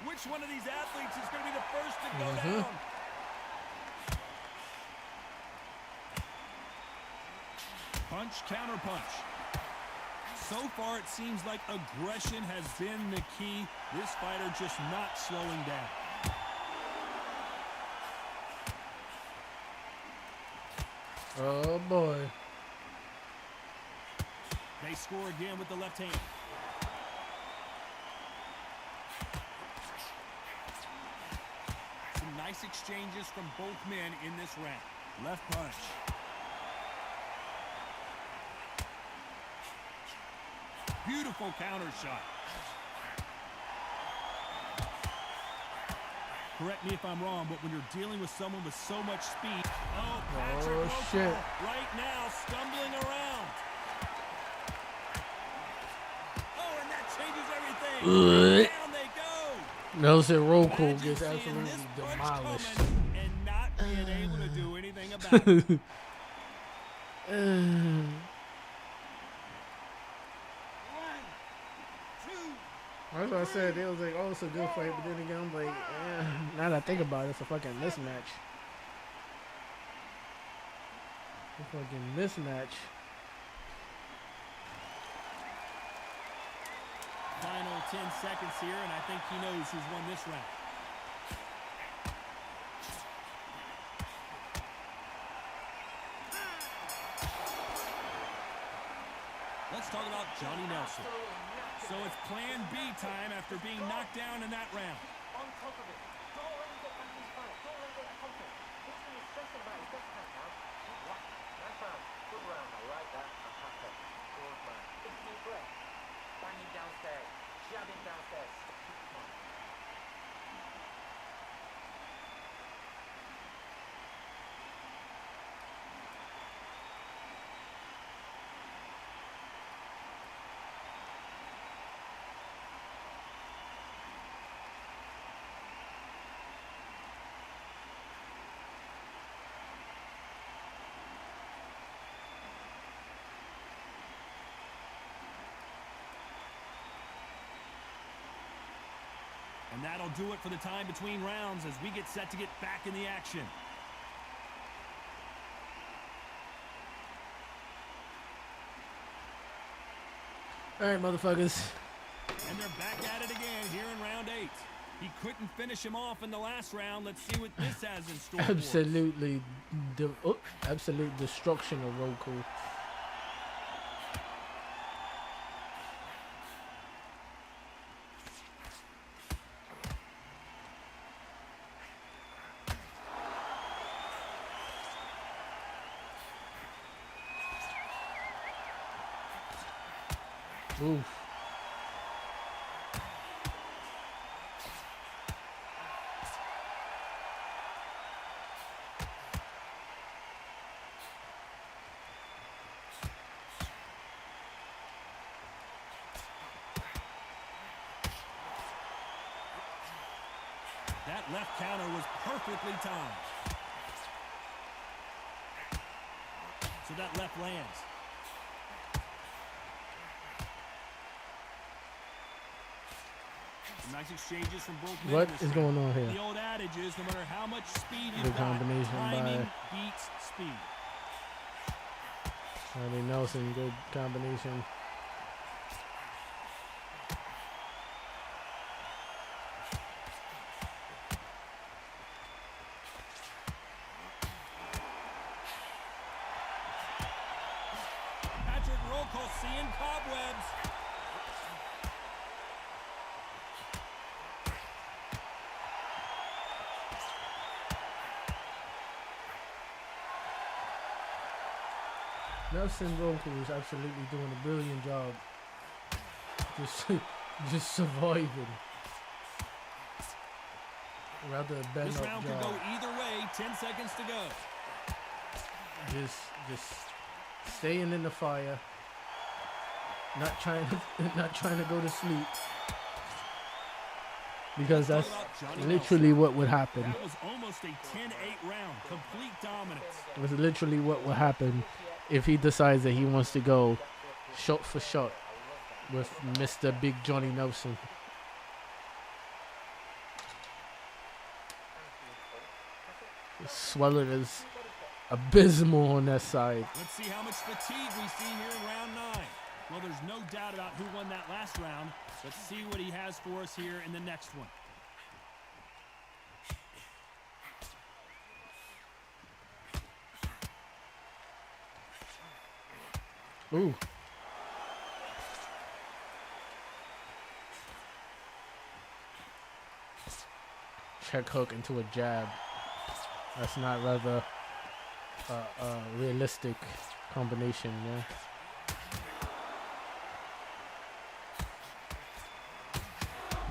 Which one of these athletes is going to be the first to go down? Punch, counter punch. So far, it seems like aggression has been the key. This fighter just not slowing down. Oh, boy. They score again with the left hand. Some nice exchanges from both men in this round. Left punch. Beautiful counter shot. Correct me if I'm wrong, but when you're dealing with someone with so much speed... Oh, Patrick Rokohl shit. right now stumbling around. Oh, and that changes everything. Down they go. Nelson Rokohl Imagine gets seeing absolutely this punch demolished. coming and not being able to do anything about it. That's what I said. They was like, oh, it's a good fight. But then again, I'm like, now that I think about it, it's a fucking mismatch. A fucking mismatch. Final 10 seconds here, and I think he knows who's won this round. Let's talk about Johnny Nelson. So it's plan B time after being knocked down in that round. On top of it, don't let him get back in his fight. Don't let him get confident. This thing is stressing about his best time now. What? Nice round. Good round. I like that. Fantastic. Good man. Take a deep breath. Bang him downstairs. Jab him downstairs. Come on. And that'll do it for the time between rounds as we get set to get back in the action. All right, motherfuckers. And they're back at it again here in round 8. He couldn't finish him off in the last round. Let's see what this has in store for us. Absolutely, absolute destruction of Rokohl. Oof. That left counter was perfectly timed. So that left lands. Nice exchanges from both men. What is going on here? The old adage is no matter how much speed you've Good got, combination timing by beats speed. Johnny Nelson, good combination. Patrick Rokohl seeing cobwebs. Nelson Rokohl is absolutely doing a brilliant job. Just Just surviving. Rather bend This up round could jaw. go either way. 10 seconds to go. Just staying in the fire. Not trying to go to sleep. Because that's literally what would happen. That was almost a 10-8 round. Complete dominance. It was literally what would happen if he decides that he wants to go shot for shot with Mr. Big Johnny Nelson. The swelling is abysmal on that side. Let's see how much fatigue we see here in round 9. Well, there's no doubt about who won that last round. Let's see what he has for us here in the next one. Ooh. Check hook into a jab. That's not rather a realistic combination, yeah.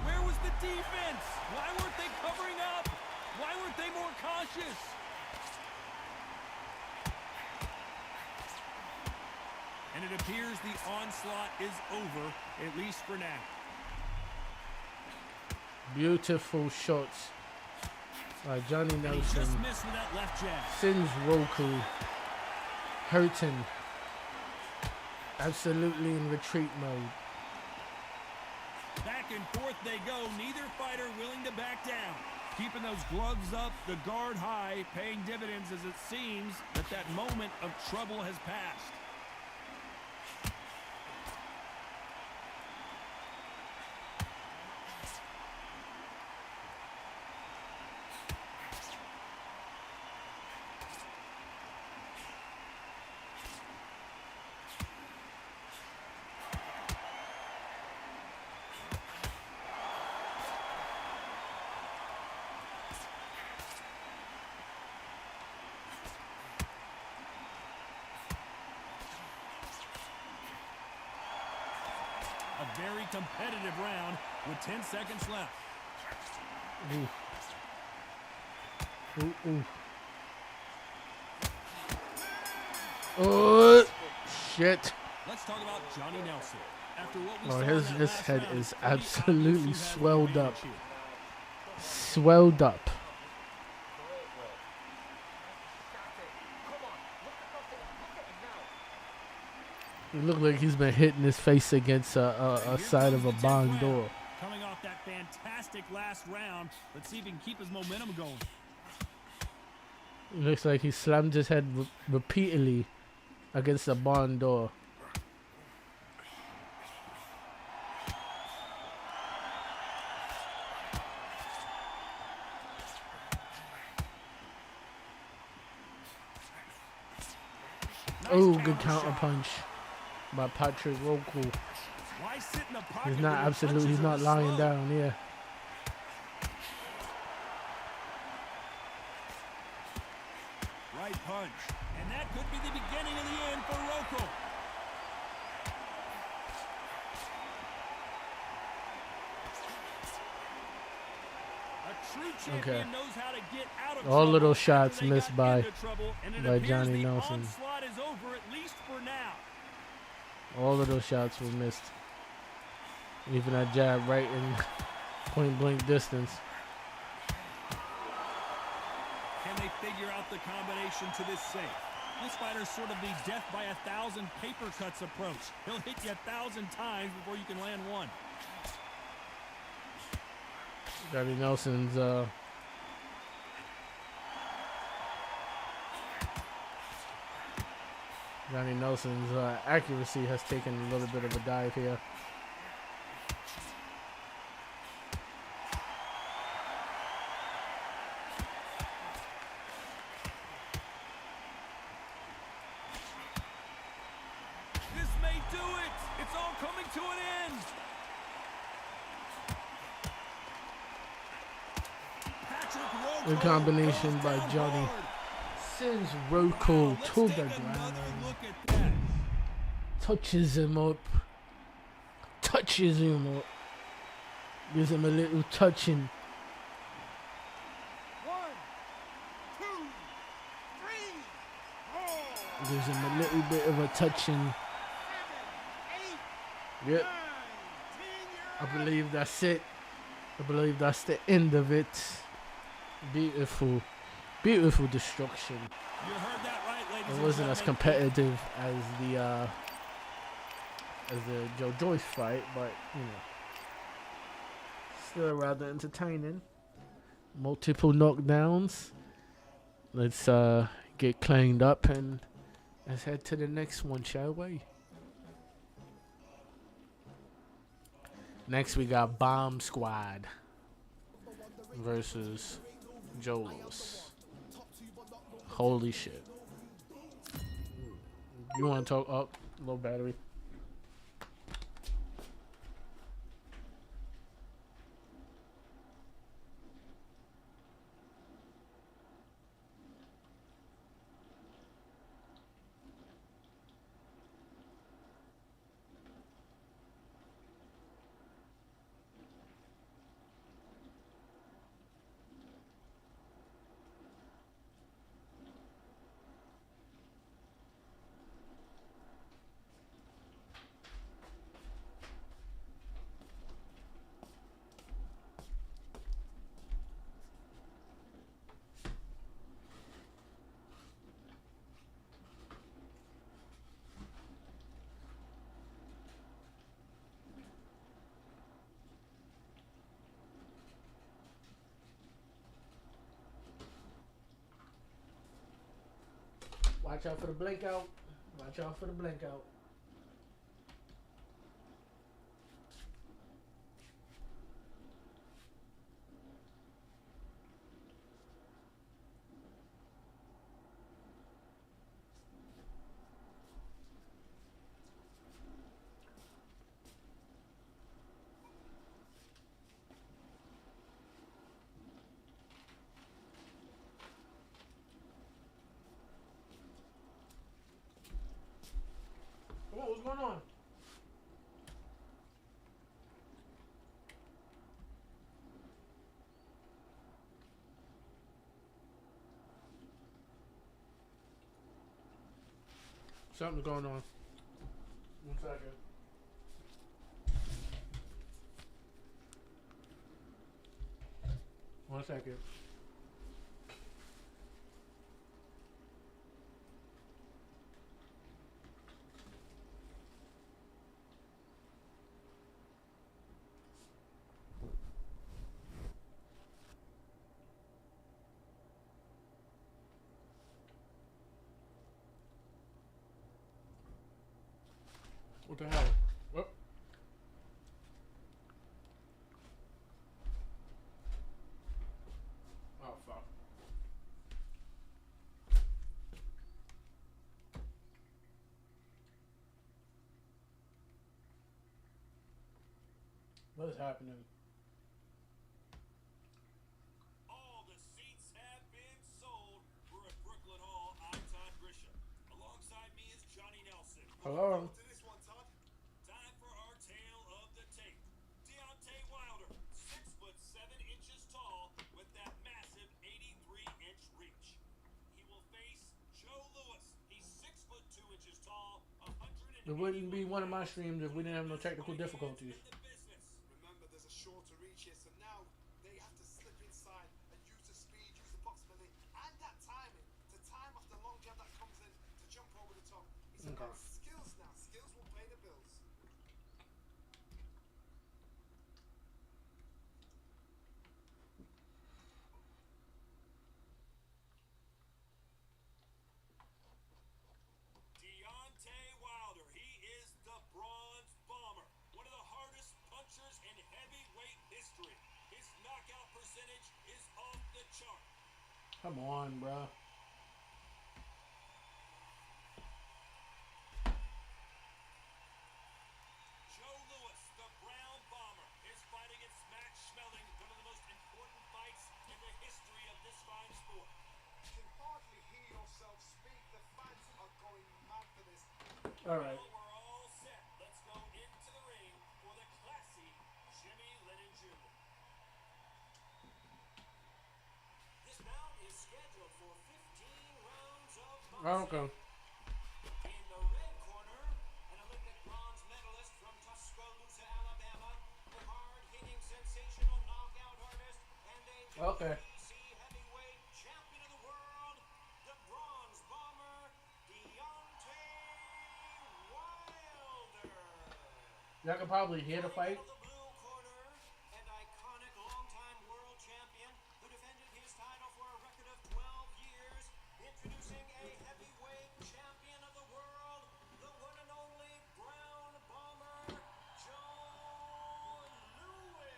Where was the defense? Why weren't they covering up? Why weren't they more cautious? And it appears the onslaught is over, at least for now. Beautiful shots by Johnny And he Nelson. just missed with that left jab. Sends Rokohl hurting. Absolutely in retreat mode. Back and forth they go. Neither fighter willing to back down. Keeping those gloves up, the guard high, paying dividends as it seems that moment of trouble has passed. A very competitive round with 10 seconds left. Ooh. Ooh. Oh shit. Let's talk about Johnny Nelson. After what we Oh, saw in his that his last head round, is he absolutely obviously has the swelled up. advantage here. Swelled up. Great work. Shot it. Come on. Look across it. Look at it now. It looked like he's been hitting his face against a side of a barn door. Coming off that fantastic last round, let's see if he can keep his momentum going. It looks like he slammed his head repeatedly against a barn door. Oh, good counter punch by Patrick Rokohl. Why sit in the pocket He's not when your absolute. punches He's are not lying slow? down. Yeah. Right punch. And that could be the beginning of the end for Rokohl. A true champion knows how to get out of All trouble little after shots they missed got by into trouble, and it by appears Johnny the Nelson. onslaught is over, at least for now. All of those shots were missed. Even that jab right in point blank distance. Can they figure out the combination to this safe? This fighter's sort of the death by 1,000 paper cuts approach. He'll hit you 1,000 times before you can land one. Johnny Nelson's accuracy has taken a little bit of a dive here. This may do it. It's all coming to an end. Patrick Rokohl Good combination goes by down Johnny. hard. Sends Wow, Rokohl let's to take the another ground. look at that. Touches him up. Touches him up. Gives him a little touching. 1, 2, 3, 4, Gives him a little bit of a touching. 7, 8, Yep. 9, 10. I believe that's it. I believe that's the end of it. Beautiful. Beautiful destruction. You heard that right, ladies It and wasn't as gentlemen. competitive as the Joe Joyce fight, but you know, still rather entertaining. Multiple knockdowns. Let's get cleaned up and let's head to the next one, shall we? Next we got Bomb Squad versus Joe Lewis. Holy shit. You want to talk up? Low battery. Watch out for the blink out. Watch out for the blink out. Come on, what's going on? Something's going on. 1 second. One second. What the hell? What? Oh, fuck. What is happening? All the seats have been sold. We're at Brooklyn Hall. I'm Todd Grisham. Alongside me is Johnny Nelson. Hello? To this one, Todd. Time for our tale of the tape. Deontay Wilder, 6'7" tall, with that massive 83-inch reach. He will face Joe Lewis. He's 6'2" tall, 100. It wouldn't be one of my streams if we didn't have no technical difficulties. Remember, there's a shorter reach here, so now they have to slip inside and use the speed, use the proximity, and that timing to time off the long jab that comes in to jump over the top. It's about skills now. Skills will pay the bills. Deontay Wilder, he is the Bronze Bomber, one of the hardest punchers in heavyweight history. His knockout percentage is off the chart. Come on, bro. Joe Lewis, the Brown Bomber, is fighting against Matt Schmeling, one of the most important fights in the history of this fine sport. You can hardly hear yourself speak. The fans are going mad for this. All right. Well, we're all set. Let's go into the ring for the classy Jimmy Lennon Jr. next bout is scheduled for 15 rounds of boxing. Okay. In the red corner, an Olympic bronze medalist from Tuscaloosa, Alabama, a hard-hitting, sensational knockout artist, and a Okay. WBC heavyweight champion of the world, the bronze bomber, Deontay Wilder. Y'all can probably hear the fight. Of the blue corner, an iconic longtime world champion who defended his title for a record of 12 years, introducing a heavyweight champion of the world, the one and only brown bomber, Joe Louis.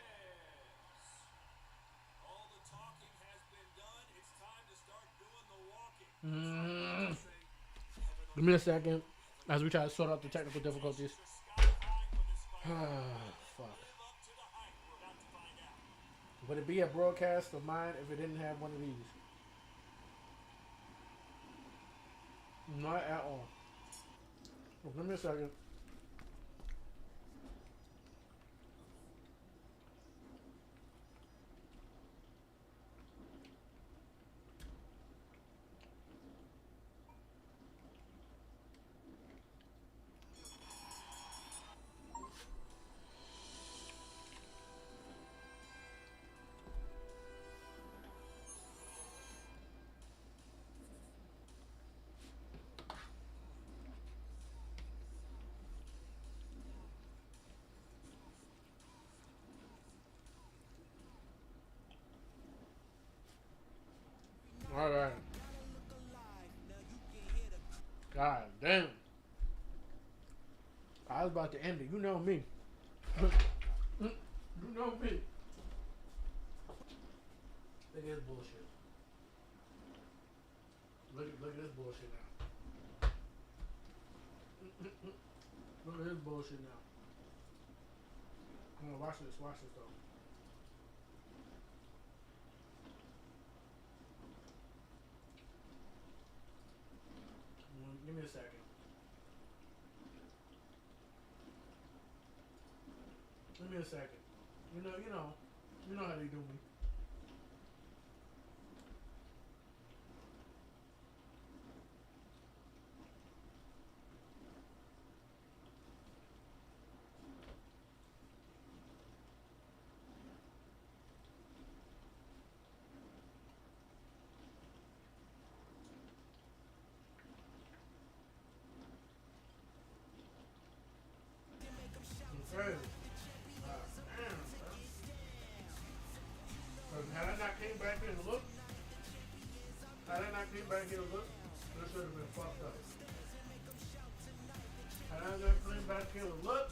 All the talking has been done. It's time to start doing the walking. Give me a second as we try to sort out the technical difficulties. Fuck. Would it be a broadcast of mine if it didn't have one of these? Not at all. Well, give me a second. All right. God damn. I was about to end it. You know me. You know me. Look at this bullshit. Look at this bullshit now. Look at this bullshit now. Come on, watch this though. Give me a second. Give me a second. You know how they do me. Okay. Had I not came back here to look, this should have been fucked up. Had I not came back here to look,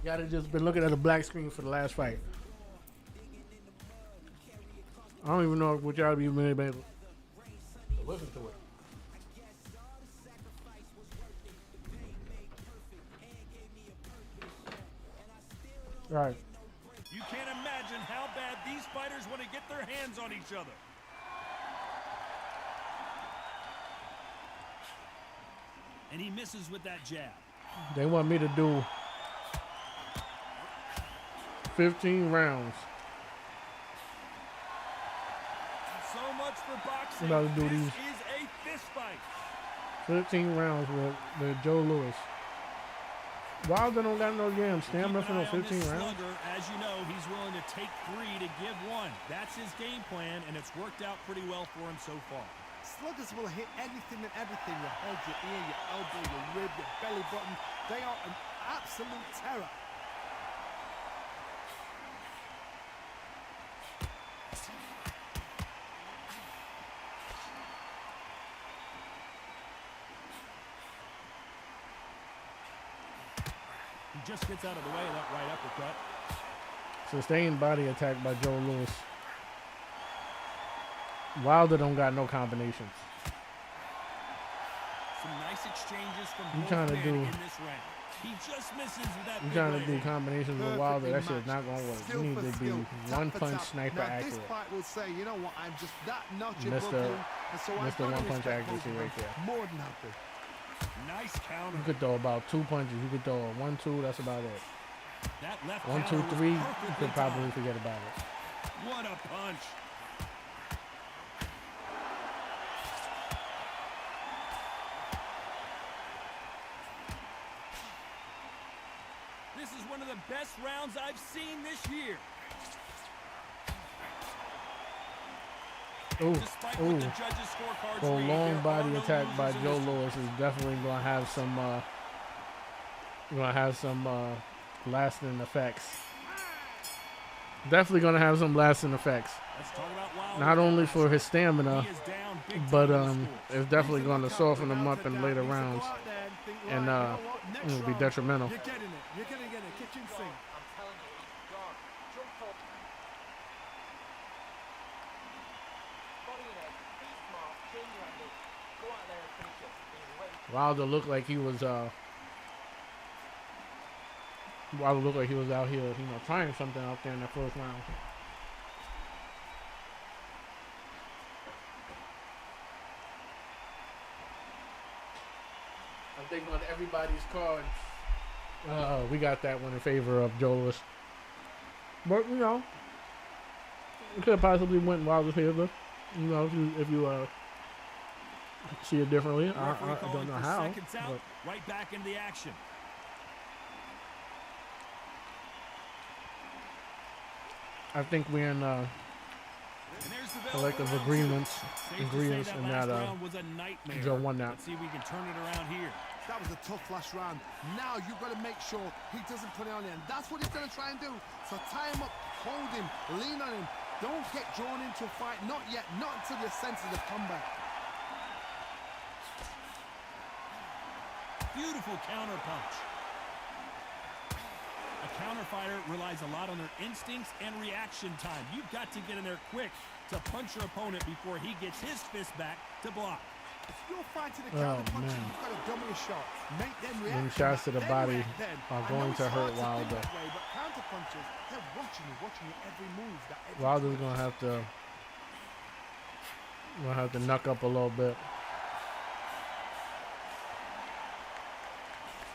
y'all have just been looking at a black screen for the last fight. I don't even know what y'all even been able to listen to it. Right. You can't imagine how bad these fighters want to get their hands on each other. And he misses with that jab. They want me to do 15 rounds. So much for boxing. I'm about to do This these. is a fist fight. 15 rounds with Joe Louis. Wilder don't got no damn stamina for no 15 rounds. Slugger, as you know, he's willing to take 3 to give 1. That's his game plan, and it's worked out pretty well for him so far. Sluggers will hit anything and everything. Your head, your ear, your elbow, your rib, your belly button. They are an absolute terror. He just gets out of the way of that right uppercut. Sustained body attack by Joe Louis. Wilder don't got no combinations. Some nice exchanges from You both trying to men do- in this round. He just misses with that You big trying right to do hand. combinations with Wilder, that shit's not gonna work. You need to be one punch sniper now, accurate. This fight will say, you know what, I'm just that notch above Mr. you, and so I've Mr. got to One Punch respect accuracy both of right them. there. More than happy. Nice counter. You could throw about 2 punches. You could throw a 1-2. That's about it. That left 1, 2, counter was 3. You perfectly could probably timed. forget about it. What a punch. This is one of the best rounds I've seen this year. Ooh, Despite what ooh. the judges' scorecards So read, long there body are no attack by losers in Joe this. Lewis is definitely gonna have some lasting effects. Definitely gonna have some lasting effects. Let's talk about Wilder. Not only for his stamina, He is down big but time in the scores. it's definitely gonna Needs to soften knock him out up in without later a doubt. rounds, Needs to go out there and think, and right, you know what? Next it'll be round, detrimental. You're getting it. You're gonna get it. Kitchen sink. I'm telling you, he's gone. Jump up. Body and head. Be smart. Change your angle. Go out there and finish it. He's ready. Wilder looked like he was out here, trying something out there in the first round. I think on everybody's card, we got that one in favor of Joe Lewis. But it could have possibly went Wilder's favor. If you see it differently. Referee I calling don't know for how. seconds out, But right back into the action. I think we're in And there's the bell collective for round agreements, two. Safe to say ingredients, that and last that round was a nightmare. Joe won that. Let's see if we can turn it around here. That was a tough last round. Now you've got to make sure he doesn't put it on you. And that's what he's going to try and do. So tie him up, hold him, lean on him. Don't get drawn into a fight. Not yet. Not until your senses have come back. Beautiful counter punch. A counter fighter relies a lot on their instincts and reaction time. You've got to get in there quick to punch your opponent before he gets his fist back to block. If you're fighting a counter punch, man. you've got to dummy a shot. Make them react. Them to shots that, to the then body react then. are I going know to it's hurt hard think Wilder. that way, but counter punches, they're watching you every move. Wilder's gonna have to knuck up a little bit.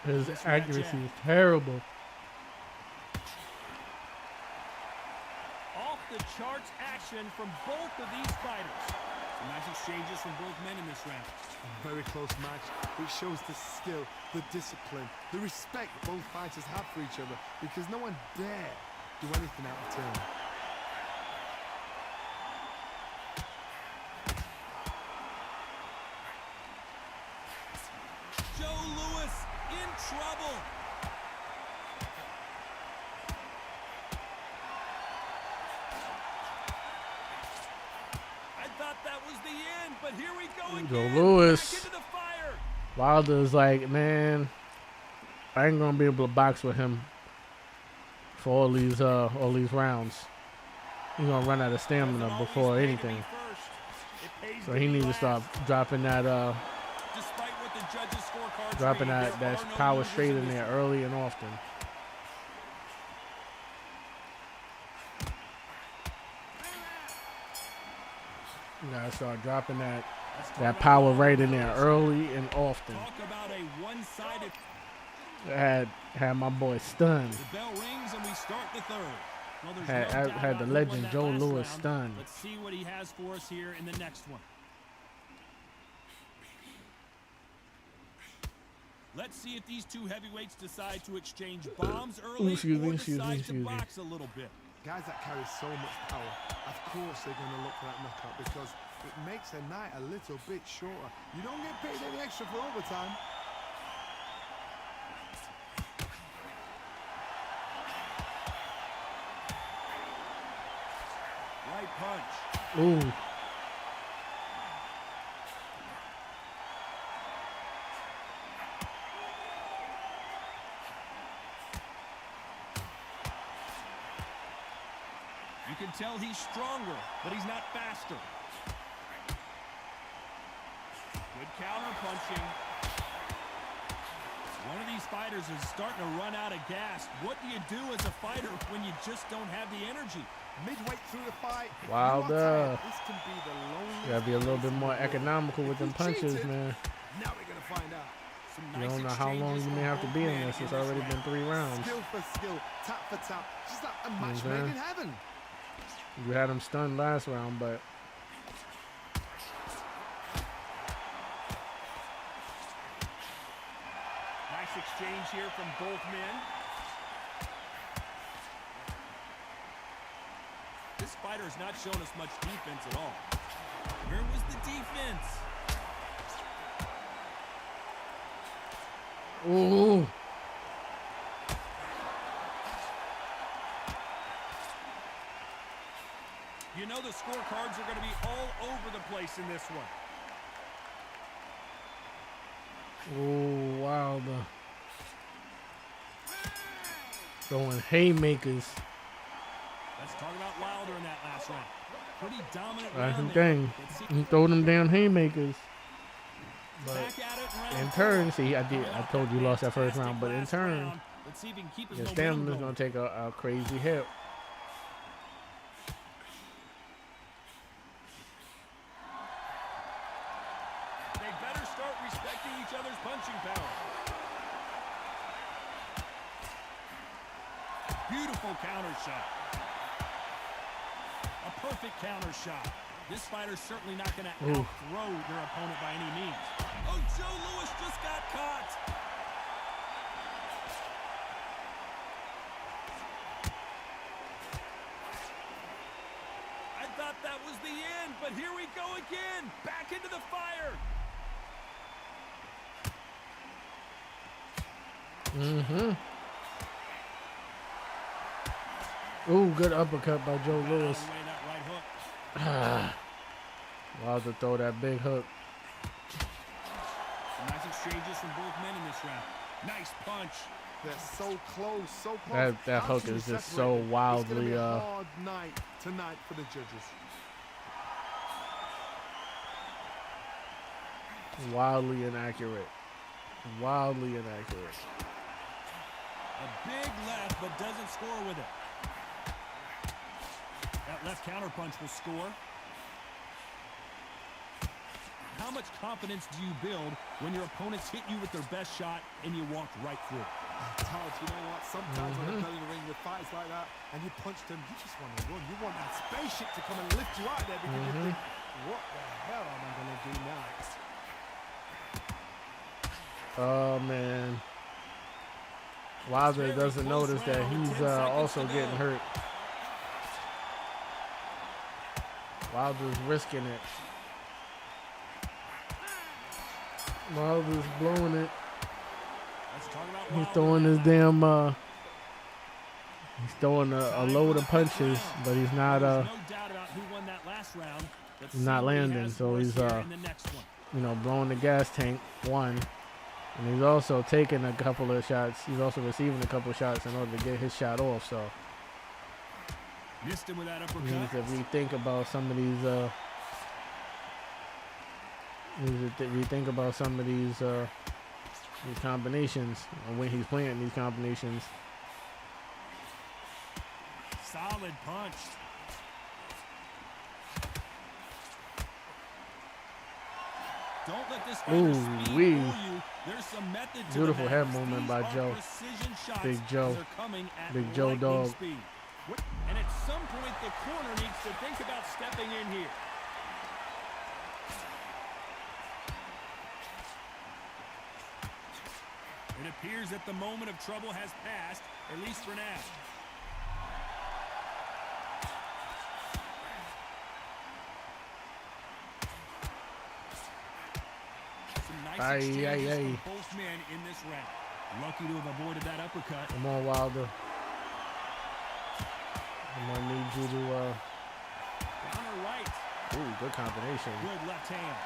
His This red accuracy jab. is terrible. Off the charts action from both of these fighters. Some nice exchanges from both men in this round. Very close match. It shows the skill, the discipline, the respect both fighters have for each other because no one dare do anything out of turn. Joe Lewis in trouble. I thought that was the end, but here we go again. Joe Lewis. Back into the fire. Wilder's like, man, I ain't gonna be able to box with him for all these rounds. He's gonna run out of stamina Doesn't always before pay to be anything. first. It pays So to he be needs to last. start dropping that Despite what the judges' scorecards dropping read, that there are no power losers straight in this there one. early and often. You gotta start dropping that Let's talk that about power Wilder right in there first. early and often. Talk about a one-sided. Had my boy stunned. The bell rings and we start the third. Well, there's Had- no I doubt had about the who legend won that Joe last Lewis round. stunned. Let's see what he has for us here in the next one. Let's see if these two heavyweights decide to exchange bombs early excuse me, or excuse me, decide to excuse me. box a little bit. Guys that carry so much power, of course they're going to look for that knockout because it makes a night a little bit shorter. You don't get paid any extra for overtime. Right punch. Ooh. You can tell he's stronger, but he's not faster. Good counter punching. One of these fighters is starting to run out of gas. What do you do as a fighter when you just don't have the energy? Midway through the fight, Wilder. you are tired. This can be the loneliest Gotta be a little bit place in more the world. economical with If them you punches, cheated, man. Now we're going to find out. Some You don't know how long you may have to be in this. It's already been 3 rounds. Skill for skill, tap for tap. Just like a match made in heaven. You had him stunned last round, but Nice exchange here from both men. This fighter's not shown us much defense at all. Where was the defense? ooh, You know the scorecards are going to be all over the place in this one. ooh, Wilder throwing haymakers. Let's talk about Wilder in that last round. Pretty dominant That's the round there. thing. Let's see- He throw them damn haymakers. But Back at it round in 4. turn, see, I told you lost that first round, but in Last turn, round. Let's see if he can keep his your momentum stamina is going. going to take a crazy hit. They better start respecting each other's punching power. Beautiful counter shot. A perfect counter shot. This fighter's certainly not going to outthrow their opponent by any means. Oh, Joe Louis just got caught. I thought that was the end, but here we go again. Back into the fire. Ooh, good uppercut by Joe Louis. Out of the way, that right hook. Wilder throw that big hook. Some nice exchanges from both men in this round. Nice punch. They're so close, so close. That hook Absolutely is just so separated. It's gonna wildly, be a hard night tonight for the judges. wildly inaccurate. Wildly inaccurate. A big left, but doesn't score with it. That left counter punch will score. How much confidence do you build when your opponents hit you with their best shot and you walk right through it? Todd, you know what? Sometimes when you're in the ring with fights like that and you punch them, you just want to run. You want that spaceship to come and lift you out there because you think, what the hell am I going to do next? Oh, man. Wilder doesn't notice that he's also getting hurt. Wilder's risking it. Wilder's blowing it. Let's talk about He's Wilder. throwing his damn, he's throwing a load of punches, but he's not, There's no doubt about who won that last round. Let's he's see not what he landing, has so for us he's, here in the next one. you know, blowing the gas tank, one. And he's also taking a couple of shots. He's also receiving a couple of shots in order to get his shot off, so. Missed him with that We need uppercut. to rethink about some of these. We need to rethink about some of these combinations and when he's playing these combinations. Solid punch. Don't let this fighter's speed fool Ooh-wee. you. There's some method to Beautiful the head madness. movement These by are Joe. precision shots, Big and Joe. they're coming at Big Joe lightning dog. speed. And at some point, the corner needs to think about stepping in here. It appears that the moment of trouble has passed, at least for now. Some nice exchanges from both men in this round. Lucky to have avoided that uppercut. Come on, Wilder. I'm gonna need you to. Counter right. Ooh, good combination. Good left hand.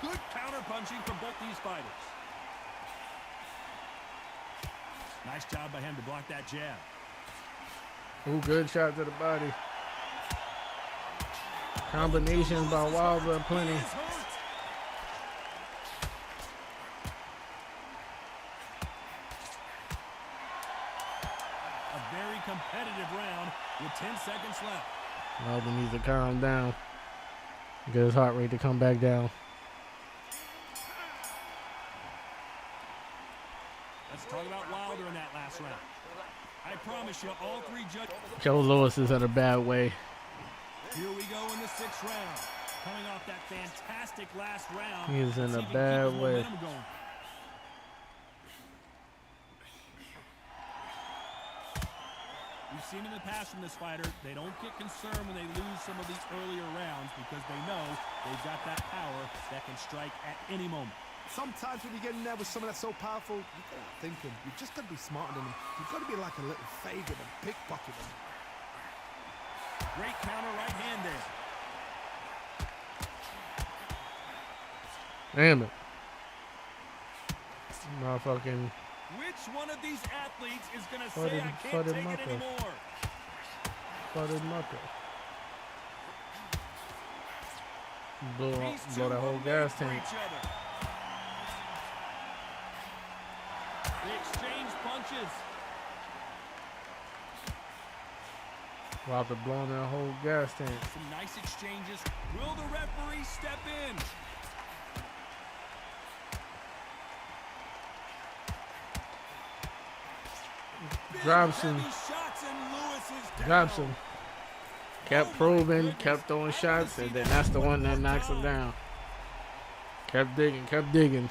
Good counter punching from both these fighters. Nice job by him to block that jab. Ooh, good shot to the body. Combinations by Wilder, plenty. He is hurt. A very competitive round with 10 seconds left. Wilder needs to calm down. Get his heart rate to come back down. Let's talk about Wilder in that last round. I promise you, all three judges. Joe Louis is in a bad way. Here we go in the 6th round. Coming off that fantastic last round. He is in Let's a see if he can bad keep his way. momentum going. We've seen in the past from this fighter, they don't get concerned when they lose some of these earlier rounds because they know they've got that power that can strike at any moment. Sometimes when you get in there with someone that's so powerful, you gotta think him. You just gotta be smarter than him. You've got to be like a little faggot and pickpocket him. Great counter right hand there. Damn it. Motherfucking Which one of these athletes is going to say, Flooded- I can't flooded take it mucker. anymore? flooded mucker. These two Blow that whole were made gas for tank. each other. They exchange punches. Wilder blowing that whole gas tank. Some nice exchanges. Will the referee step in? Drops him. Heavy shots and Lewis is down. Drops him. Kept probing, kept throwing shots, and then that's the one that knocks him down. Kept digging, kept digging. 1,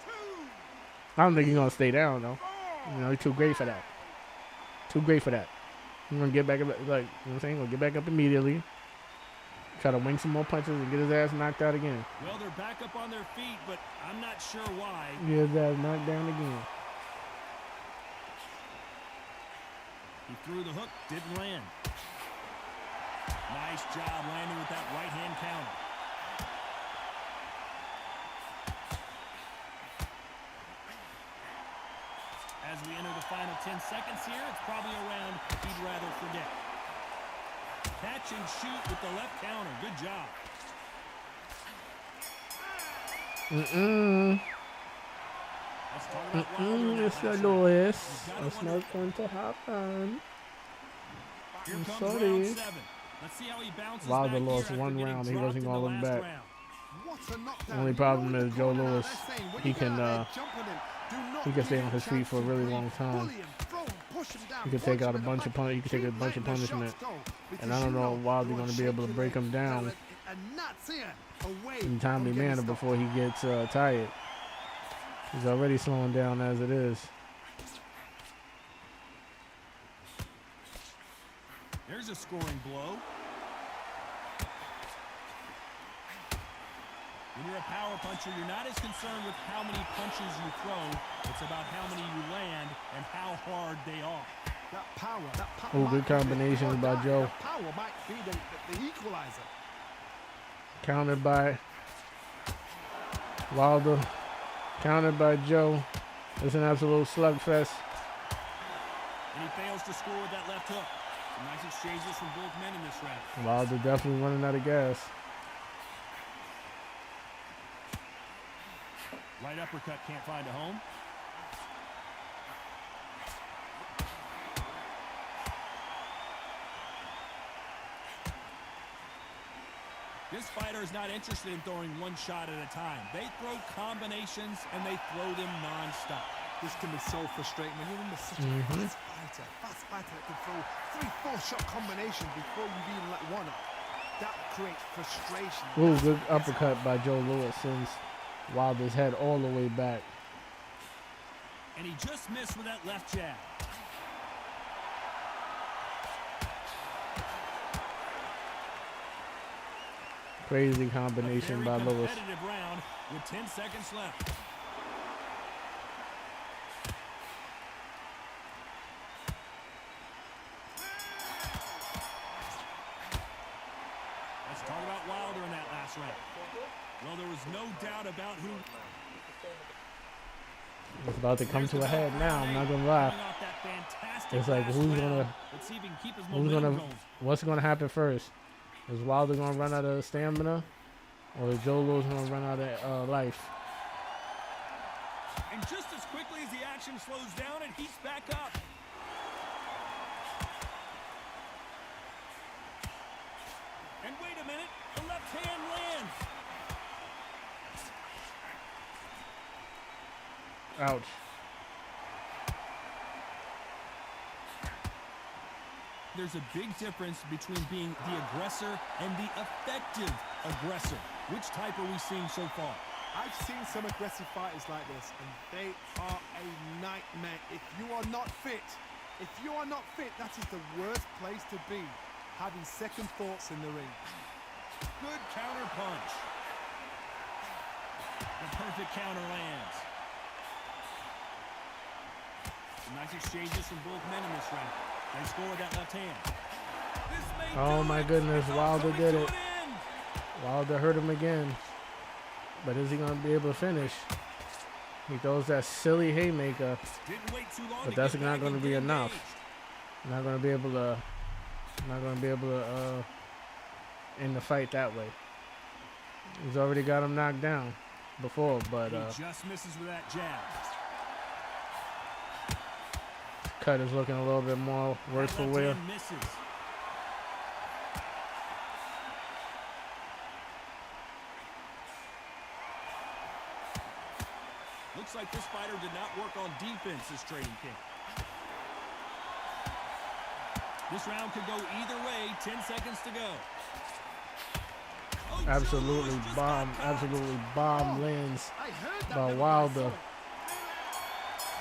2, I don't think he's gonna stay down though. You know, he's too great for that. Too great for that. He's gonna get back up, like, you know what I'm saying? Gonna get back up immediately. Try to wing some more punches and get his ass knocked out again. Well, they're back up on their feet, but I'm not sure why. Get his ass knocked down again. He threw the hook, didn't land. Nice job landing with that right hand counter. As we enter the final 10 seconds here, it's probably a round he'd rather forget. Catch and shoot with the left counter. Good job. Let's talk about Wilder in that Mr. last round. Lewis. You've gotta That's wonder- not going to happen. Here I'm comes sorry. round 7. Let's see how he bounces Wilder back lost here one after getting round. He dropped wasn't in gonna the look last back. round. what a knockdown. Only You problem know is what the Joe corner Lewis, they're saying, when he you can, get out there jumping him, do not he can stay give on him his feet for a chance to really breathe. long time. Bully him, throw him, push him down, He can take punch out a him in bunch the of pun- he can take a Keep bunch of letting the punishment. shots go, because And I don't you know why you they're wanna going to be able to shake break your him leg, down tell it, and that's it. Away in a timely from getting manner stopped. before he gets tired. He's already slowing down as it is. There's a scoring blow. When you're a power puncher, you're not as concerned with how many punches you throw. It's about how many you land and how hard they are. That power, Ooh, might good be the- combinations by that- Joe. That power might be the equalizer. Countered by Wilder. Countered by Joe. It's an absolute slugfest. And he fails to score with that left hook. Some nice exchanges from both men in this round. Wilder definitely running out of gas. Right uppercut can't find a home. This fighter is not interested in throwing one shot at a time. They throw combinations and they throw them non-stop. This can be so frustrating when you're in such a fast fighter that can throw 3-4 shot combinations before you even let one up. That creates frustration. Ooh, That's good what gets uppercut by Joe Lewis sends Wilder's head all the way back. And he just missed with that left jab. Crazy A combination very by Lewis. competitive round with 10 seconds left. Let's talk about Wilder in that last round. Well, there was no doubt about who. It's about to come There's to the a head bell now. I'm for not gonna coming lie. off that fantastic It's like last who's round. gonna, Let's see if he can keep his who's momentum gonna, going. what's gonna happen first? Is Wilder gonna run out of stamina, or is Joe Lewis gonna run out of life? And just as quickly as the action slows down and heats back up. Ouch. There's a big difference between being the aggressor and the effective aggressor. Which type are we seeing so far? I've seen some aggressive fighters like this, and they are a nightmare. If you are not fit, that is the worst place to be, having second thoughts in the ring. Good counter punch. The perfect counter lands. Some nice exchanges from both men in this round. They score with that left hand. This may Oh do my it. goodness, It's all Wilder coming did to it. an end. Wilder hurt him again. But is he going to be able to finish? He throws that silly haymaker, Didn't wait too long but to that's get not back going to and be get enough. engaged. Not going to be able to end the fight that way. He's already got him knocked down before, but He just misses with that jab. cut is looking a little bit more worse for That left wear. hand misses. Looks like this fighter did not work on defense this training camp. This round could go either way. 10 seconds to go. Oh, Absolutely Joe Louis just bomb, got caught. absolutely bomb lands I heard that. by never Wilder. saw it.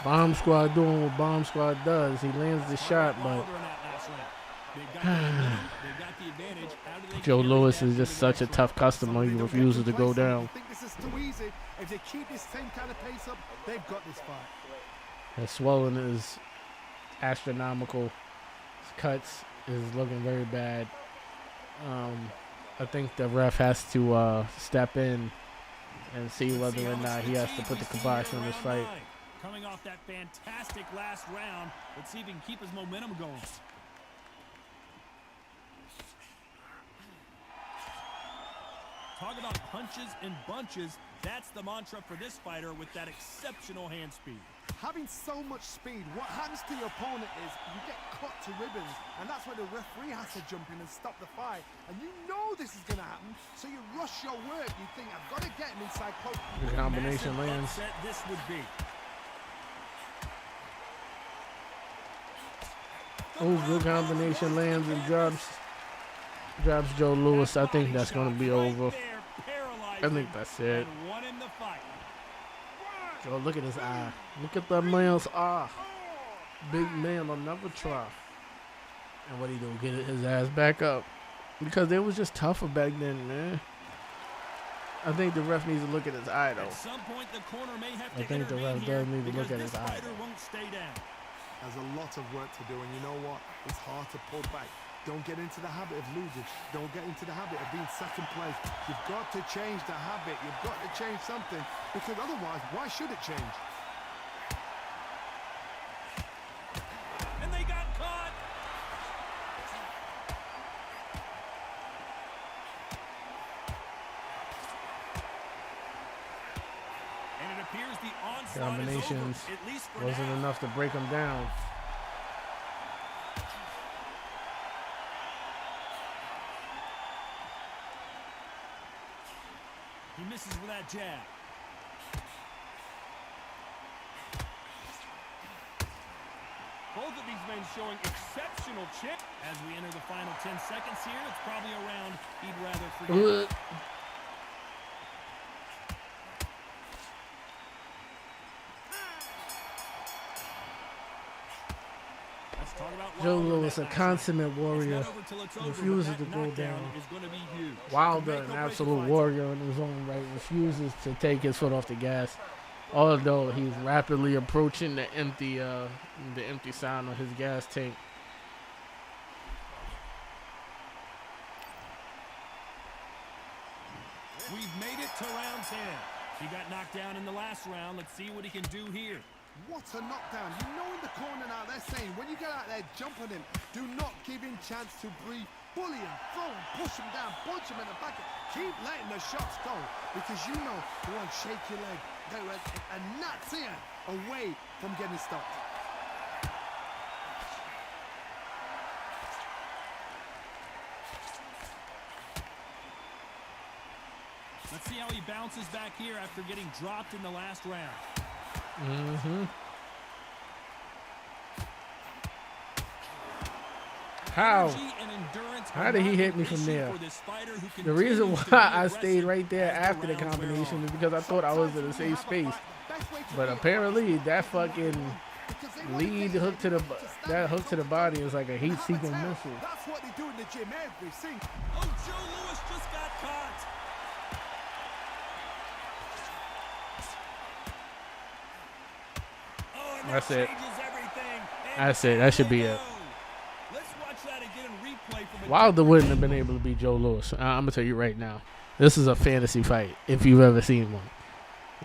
Bomb Squad doing what Bomb Squad does. He lands the shot, but Wilder in that last round. They've got the momentum, they've got the advantage. How do they Joe carry Louis that is just into the such a next tough round? customer. He They don't get refuses to go complacent. down. You think this is too easy? If they keep this same kind of pace up, they've got this fight. His swelling is astronomical. His cuts is looking very bad. I think the ref has to step in and see Let's whether see or how not much he has to fatigue put we the see kibosh here on in this round fight. 9. Coming off that fantastic last round, let's see if he can keep his momentum going. Talk about punches and bunches. That's the mantra for this fighter with that exceptional hand speed. Having so much speed, what happens to your opponent is you get cut to ribbons, and that's where the referee has to jump in and stop the fight. And you know this is going to happen, so you rush your work. You think, I've got to get him inside close. The combination Massive lands. upset this would be. Oh, good combination lands and drops Joe Louis. I think that's going to be over. I think that's it. And won him the fight. Joe, look at his eye. Look at that man's eye. Big man will never try. And what he do? Get his ass back up. Because they was just tougher back then, man. I think the ref needs to look at his eye, though. At some point, the corner may have I to think the intervene ref here does need to look because at his this eye. fighter won't stay down. There's a lot of work to do, and you know what? It's hard to pull back. Don't get into the habit of losing. Don't get into the habit of being second place. You've got to change the habit. You've got to change something, because otherwise, why should it change? And they got caught. And it appears the onslaught Combinations is over, at least for wasn't now. enough to break him down. He misses with that jab. Both of these men showing exceptional chip. As we enter the final 10 seconds here, it's probably a round he'd rather forget. Let's talk about Joe Wilder Louis, in a that consummate last warrior, round. It's not over till it's over, but refuses that to go knockdown down. is gonna be huge. Wilder, Make an or break the absolute fight. warrior in his own right, refuses to take his foot off the gas. Although he's rapidly approaching the empty sound of his gas tank. We've made it to round 10. He got knocked down in the last round. Let's see what he can do here. What a knockdown. You know in the corner now, they're saying, when you get out there jumping him, do not give him chance to breathe. Bully him, throw him, push him down, punch him in the back. Keep letting the shots go, because you know the one shake your leg. They were a gnat's ear away from getting stopped. Let's see how he bounces back here after getting dropped in the last round. Mm-hmm. How? How did he hit me from there? The reason why I stayed right there after the combination is because I thought I was in a safe space. But apparently that fucking lead hook to the body is like a heat-seeking missile. That's what they do in the gym every single. Oh, Joe Louis just got caught. Oh, and That's that it. changes everything. That's it. That should be it. Let's watch that again in replay from a Wilder wouldn't have been able to beat Joe Louis. I'm gonna tell you right now. This is a fantasy fight if you've ever seen one.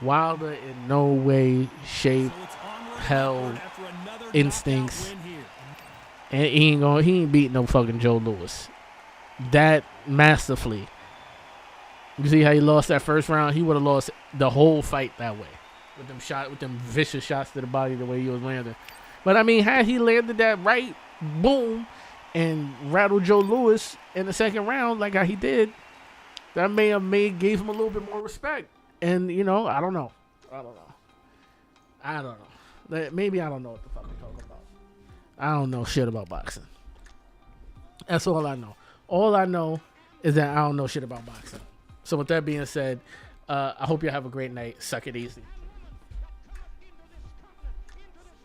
Wilder in no way, shape, So it's onward and hell, upward after another instincts. knockout win here. And he ain't beating no fucking Joe Louis. That masterfully. You see how he lost that first round? He would have lost the whole fight that way. With them vicious shots to the body the way he was landing. But I mean, had he landed that right, boom, and rattled Joe Louis in the second round like how he did, that may have gave him a little bit more respect. And I don't know. Maybe I don't know what the fuck I'm talking about. I don't know shit about boxing. That's all I know. All I know is that I don't know shit about boxing. So with that being said, I hope you have a great night. Suck it easy.